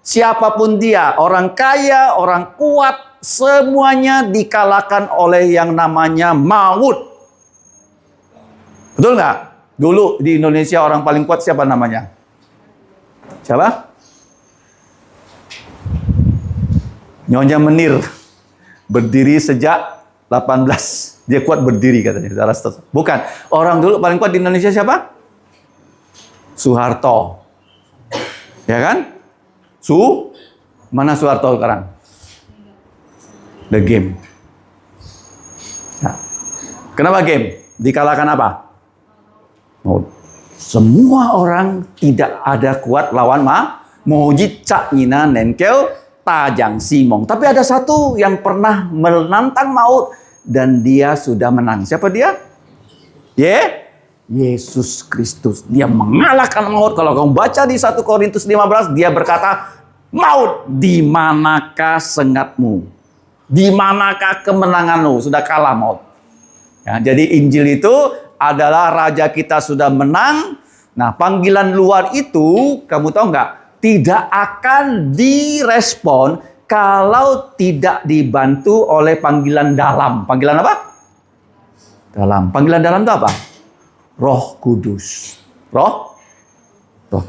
Siapapun dia, orang kaya, orang kuat, semuanya dikalahkan oleh yang namanya maut. Betul nggak? Dulu di Indonesia orang paling kuat siapa namanya? Siapa? Nyonya Menir. Berdiri sejak 18. Dia kuat berdiri katanya. Bukan. Orang dulu paling kuat di Indonesia siapa? Soeharto. Ya kan? Mana Soeharto sekarang? The game. Nah, kenapa game? Dikalahkan apa? Maut. Semua orang tidak ada kuat lawan Mojit Cak Nina Nenkel Tajang Simong. Tapi ada satu yang pernah menantang maut dan dia sudah menang. Siapa dia? Yesus Kristus. Dia mengalahkan maut. Kalau kamu baca di 1 Korintus 15, dia berkata, maut, di manakah sengatmu? Di manakah kemenanganmu? Sudah kalah maut. Ya, jadi Injil itu adalah raja kita sudah menang. Nah, panggilan luar itu, kamu tahu nggak? Tidak akan direspon kalau tidak dibantu oleh panggilan dalam. Panggilan apa? Dalam. Panggilan dalam itu apa? Roh Kudus. Roh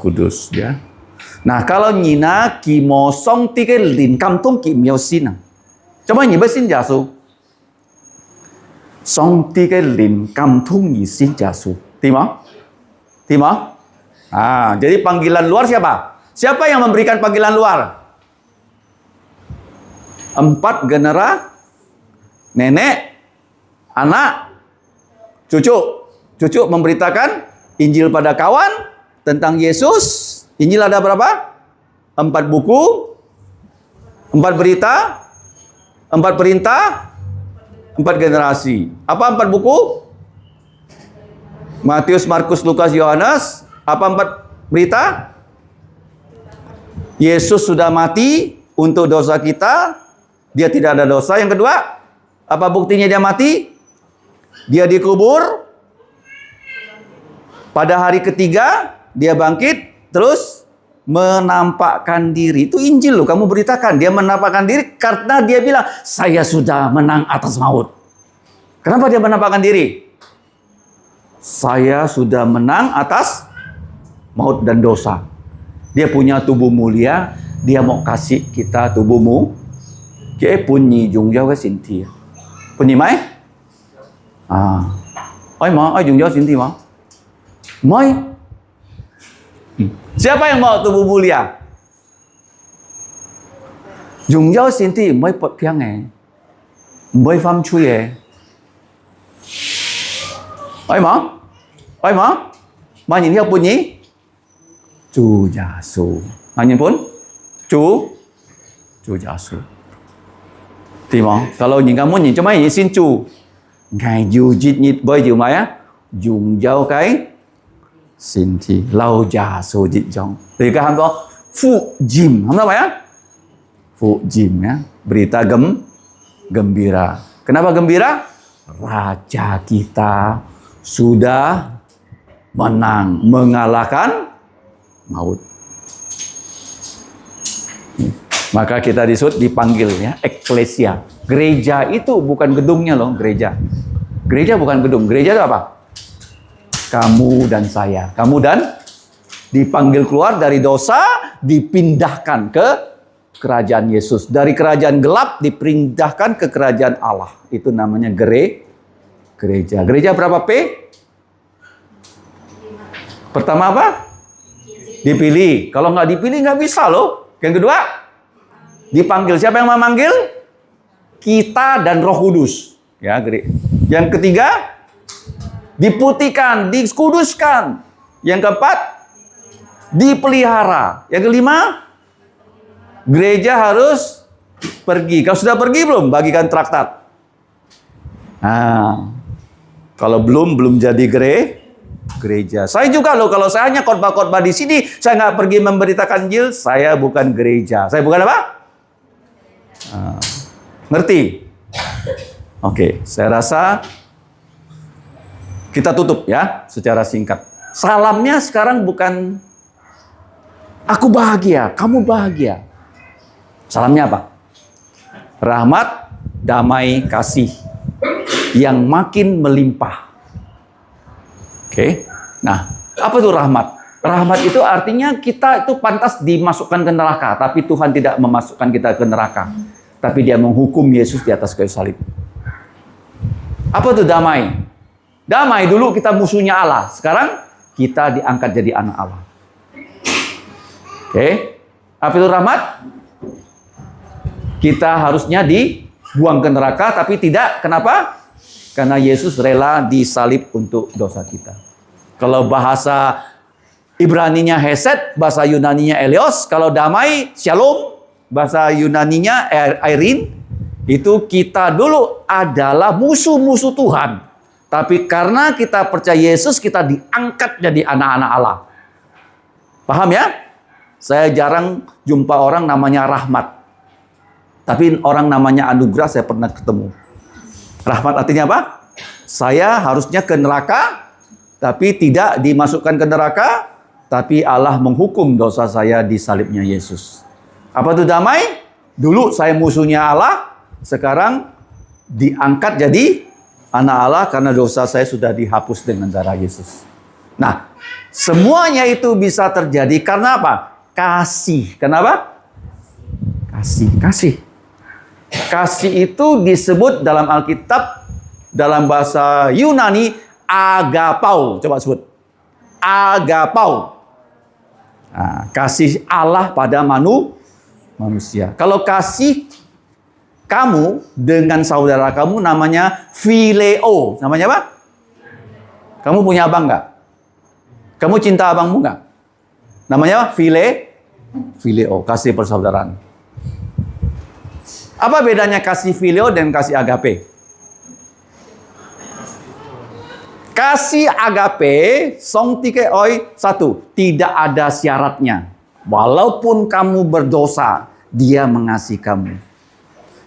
Kudus, ya. Nah, kalau nyina kimosong tiga lin kamtung kimiosin. Coba nyebesin jasu. Song tiga lin kamtung isin jasu. Timo? Jadi panggilan luar siapa? Siapa yang memberikan panggilan luar? 4 generasi, nenek, anak, cucu. Cucu memberitakan Injil pada kawan tentang Yesus. Injil ada berapa? 4 buku, 4 berita, 4 perintah, 4 generasi. Apa 4 buku? Matius, Markus, Lukas, Yohanes. Apa 4 berita? Yesus sudah mati untuk dosa kita. Dia tidak ada dosa. Yang kedua, apa buktinya dia mati? Dia dikubur. Pada hari ketiga, dia bangkit. Terus menampakkan diri. Itu Injil loh, kamu beritakan. Dia menampakkan diri karena dia bilang, saya sudah menang atas maut. Kenapa dia menampakkan diri? Saya sudah menang atas maut dan dosa. Dia punya tubuh mulia, dia mau kasih kita tubuhmu. Dia punya dùng dao cái xin thi. Punya mai? Ai mau? Ai dùng dao xin thi mau? Mai? Siapa yang mau tubuh mulia? Dùng dao xin thi mới bật piang mới pham chui Ai mau? Ai mau? Mà nhìn theo punya? Chúa Giêsu. Mà nhìn pun? Chúa Giêsu. Thì mà kalau nhìn kamu nhìn cho mấy nhìn xin Chúa. Ngài dù dịch nhịp bởi dù mấy á, dùng dao cái xin thì lau Giêsu dịch dòng. Thì cái ham có phụ jim, không tahu ya? Phụ jim ya. Berita gembira. Kenapa gembira? Raja kita sudah menang, mengalahkan maut. Maka kita disebut dipanggil ya, eklesia. Gereja itu bukan gedungnya loh, gereja. Gereja bukan gedung. Gereja itu apa? Kamu dan saya. Kamu dan dipanggil keluar dari dosa, dipindahkan ke kerajaan Yesus. Dari kerajaan gelap dipindahkan ke kerajaan Allah. Itu namanya gereja. Gereja berapa P? Pertama apa? Dipilih. Kalau nggak dipilih nggak bisa loh. Yang kedua, dipanggil. Siapa yang memanggil? Kita dan Roh Kudus. Ya, yang ketiga, diputihkan, dikuduskan. Yang keempat, dipelihara. Yang kelima, gereja harus pergi. Kalau sudah pergi belum? Bagikan traktat. Nah, kalau belum jadi gereja. Saya juga loh, kalau saya hanya khotbah-khotbah di sini, saya nggak pergi memberitakan Injil, saya bukan gereja. Saya bukan apa? Ngerti? Oke, saya rasa kita tutup ya secara singkat. Salamnya sekarang bukan aku bahagia, kamu bahagia. Salamnya apa? Rahmat, damai, kasih yang makin melimpah. Oke. Nah, apa itu rahmat? Rahmat itu artinya kita itu pantas dimasukkan ke neraka, tapi Tuhan tidak memasukkan kita ke neraka. Tapi dia menghukum Yesus di atas kayu salib. Apa itu damai? Damai dulu kita musuhnya Allah. Sekarang kita diangkat jadi anak Allah. Oke. Apa itu rahmat? Kita harusnya dibuang ke neraka, tapi tidak. Kenapa? Karena Yesus rela disalib untuk dosa kita. Kalau bahasa Ibraninya Hesed, bahasa Yunaninya Elios. Kalau damai, Shalom. Bahasa Yunaninya Airin. Itu kita dulu adalah musuh-musuh Tuhan. Tapi karena kita percaya Yesus, kita diangkat jadi anak-anak Allah. Paham ya? Saya jarang jumpa orang namanya Rahmat. Tapi orang namanya Anugerah saya pernah ketemu. Rahmat artinya apa? Saya harusnya ke neraka, tapi tidak dimasukkan ke neraka, tapi Allah menghukum dosa saya di salibnya Yesus. Apa itu damai? Dulu saya musuhnya Allah, sekarang diangkat jadi anak Allah karena dosa saya sudah dihapus dengan darah Yesus. Nah, semuanya itu bisa terjadi karena apa? Kasih. Kenapa? Kasih. Kasih itu disebut dalam Alkitab, dalam bahasa Yunani, agapau. Coba sebut. Agapau. Nah, kasih Allah pada manusia. Kalau kasih kamu dengan saudara kamu namanya phileo. Namanya apa? Kamu punya abang nggak? Kamu cinta abangmu nggak? Namanya apa? Phileo. Kasih persaudaraan. Apa bedanya kasih phileo dan kasih agape? Kasih agape, song tike oi, satu, tidak ada syaratnya. Walaupun kamu berdosa, dia mengasihi kamu.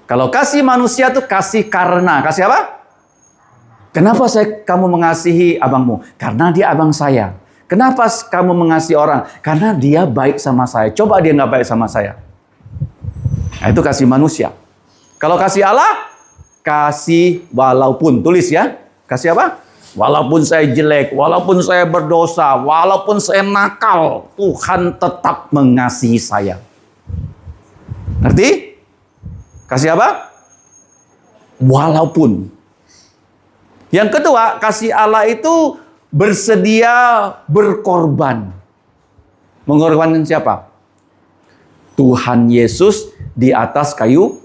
Kalau kasih manusia itu kasih karena. Kasih apa? Kenapa kamu mengasihi abangmu? Karena dia abang saya. Kenapa kamu mengasihi orang? Karena dia baik sama saya. Coba dia nggak baik sama saya. Nah, itu kasih manusia. Kalau kasih Allah, kasih walaupun. Tulis ya. Kasih apa? Walaupun saya jelek, walaupun saya berdosa, walaupun saya nakal, Tuhan tetap mengasihi saya. Ngerti? Kasih apa? Walaupun. Yang kedua, kasih Allah itu bersedia berkorban. Mengorbankan siapa? Tuhan Yesus di atas kayu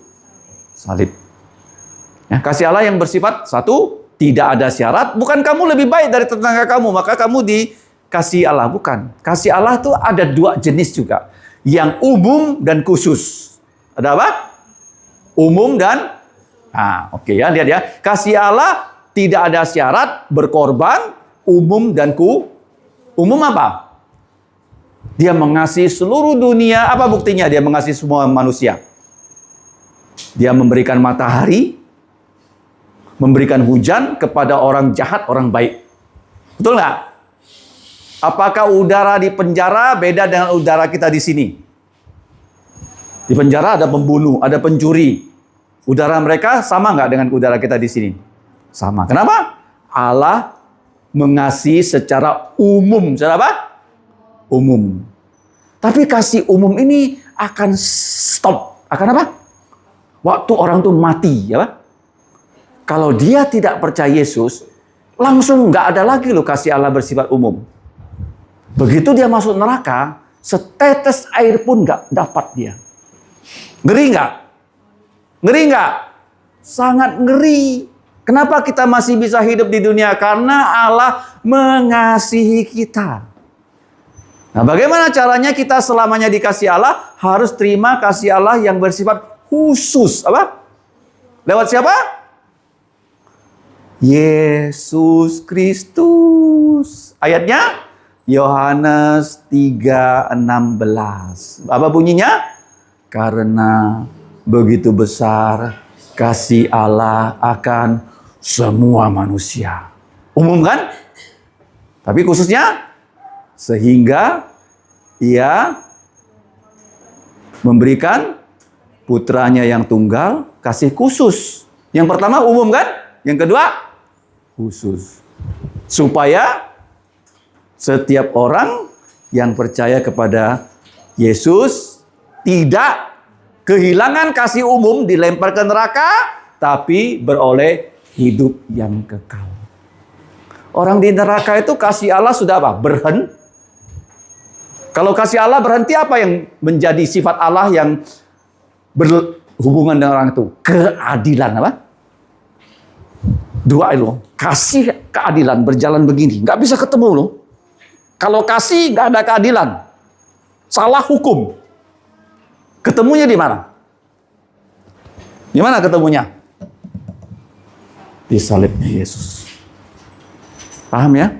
salib. Ya, kasih Allah yang bersifat satu, tidak ada syarat. Bukan kamu lebih baik dari tetangga kamu, maka kamu dikasih Allah. Bukan. Kasih Allah itu ada dua jenis juga. Yang umum dan khusus. Ada apa? Umum dan oke ya, lihat ya. Kasih Allah tidak ada syarat, berkorban, umum dan umum apa? Dia mengasihi seluruh dunia. Apa buktinya dia mengasihi semua manusia? Dia memberikan matahari, memberikan hujan kepada orang jahat, orang baik. Betul nggak? Apakah udara di penjara beda dengan udara kita di sini? Di penjara ada pembunuh, ada pencuri. Udara mereka sama nggak dengan udara kita di sini? Sama. Kenapa? Allah mengasihi secara umum. Secara apa? Umum. Tapi kasih umum ini akan stop. Akan apa? Waktu orang itu mati. Ya, kalau dia tidak percaya Yesus, langsung nggak ada lagi loh kasih Allah bersifat umum. Begitu dia masuk neraka, setetes air pun nggak dapat dia. Ngeri nggak? Ngeri nggak? Sangat ngeri. Kenapa kita masih bisa hidup di dunia? Karena Allah mengasihi kita. Nah, bagaimana caranya kita selamanya dikasih Allah? Harus terima kasih Allah yang bersifat khusus. Apa? Lewat siapa? Yesus Kristus. Ayatnya Yohanes 3:16. Apa bunyinya? Karena begitu besar kasih Allah akan semua manusia. Umum kan? Tapi khususnya sehingga ia memberikan putranya yang tunggal, kasih khusus. Yang pertama umum kan? Yang kedua khusus. Supaya setiap orang yang percaya kepada Yesus tidak kehilangan kasih umum, dilempar ke neraka, tapi beroleh hidup yang kekal. Orang di neraka itu kasih Allah sudah apa? Berhenti. Kalau kasih Allah berhenti, apa yang menjadi sifat Allah yang berhubungan dengan orang itu? Keadilan apa? Dua itu. Kasih keadilan berjalan begini. Nggak bisa ketemu loh. Kalau kasih nggak ada keadilan. Salah hukum. Ketemunya di mana? Di mana ketemunya? Di salibnya Yesus. Paham ya?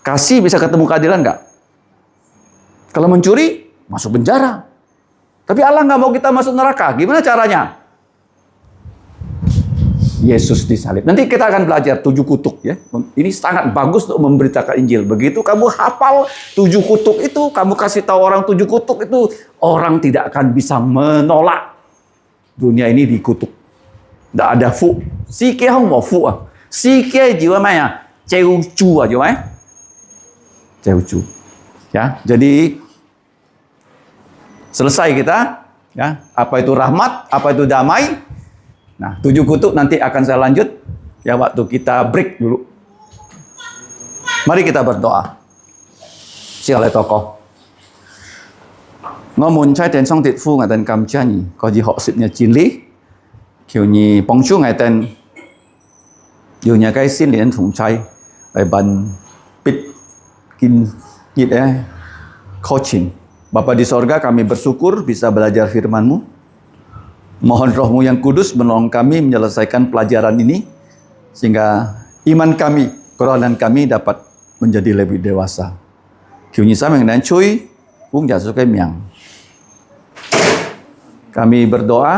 Kasih bisa ketemu keadilan nggak? Kalau mencuri, masuk penjara. Tapi Allah nggak mau kita masuk neraka. Gimana caranya? Yesus disalib. Nanti kita akan belajar 7 kutuk ya. Ini sangat bagus untuk memberitakan Injil. Begitu kamu hafal 7 kutuk itu, kamu kasih tahu orang 7 kutuk itu, orang tidak akan bisa menolak. Dunia ini dikutuk. Tidak ada fu. Si kia không mau fu ah. Si kia jiwa maya. Ceu chu aja mai. Ceu chu. Ya, jadi selesai kita ya. Apa itu rahmat, apa itu damai? Nah, 7 kutuk nanti akan saya lanjut ya waktu kita break dulu. Mari kita berdoa. Siapa tokoh? Ngomun cai ten song tit fu ngaten kam chani, ko ji hok sip nya chin li. Kiu ni pong chu ngaten yu nya kai sin lien thung chai, bai ban pit kin yit coaching. Bapa di sorga, kami bersyukur bisa belajar firman-Mu. Mohon Roh-Mu yang kudus menolong kami menyelesaikan pelajaran ini, sehingga iman kami, kerohanian kami dapat menjadi lebih dewasa. Kami berdoa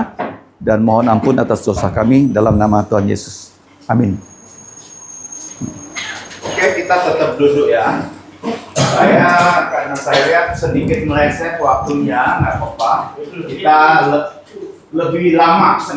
dan mohon ampun atas dosa kami dalam nama Tuhan Yesus. Amin. Oke, kita tetap duduk ya. Karena saya lihat sedikit meleset waktunya, nggak apa-apa. Kita lebih lama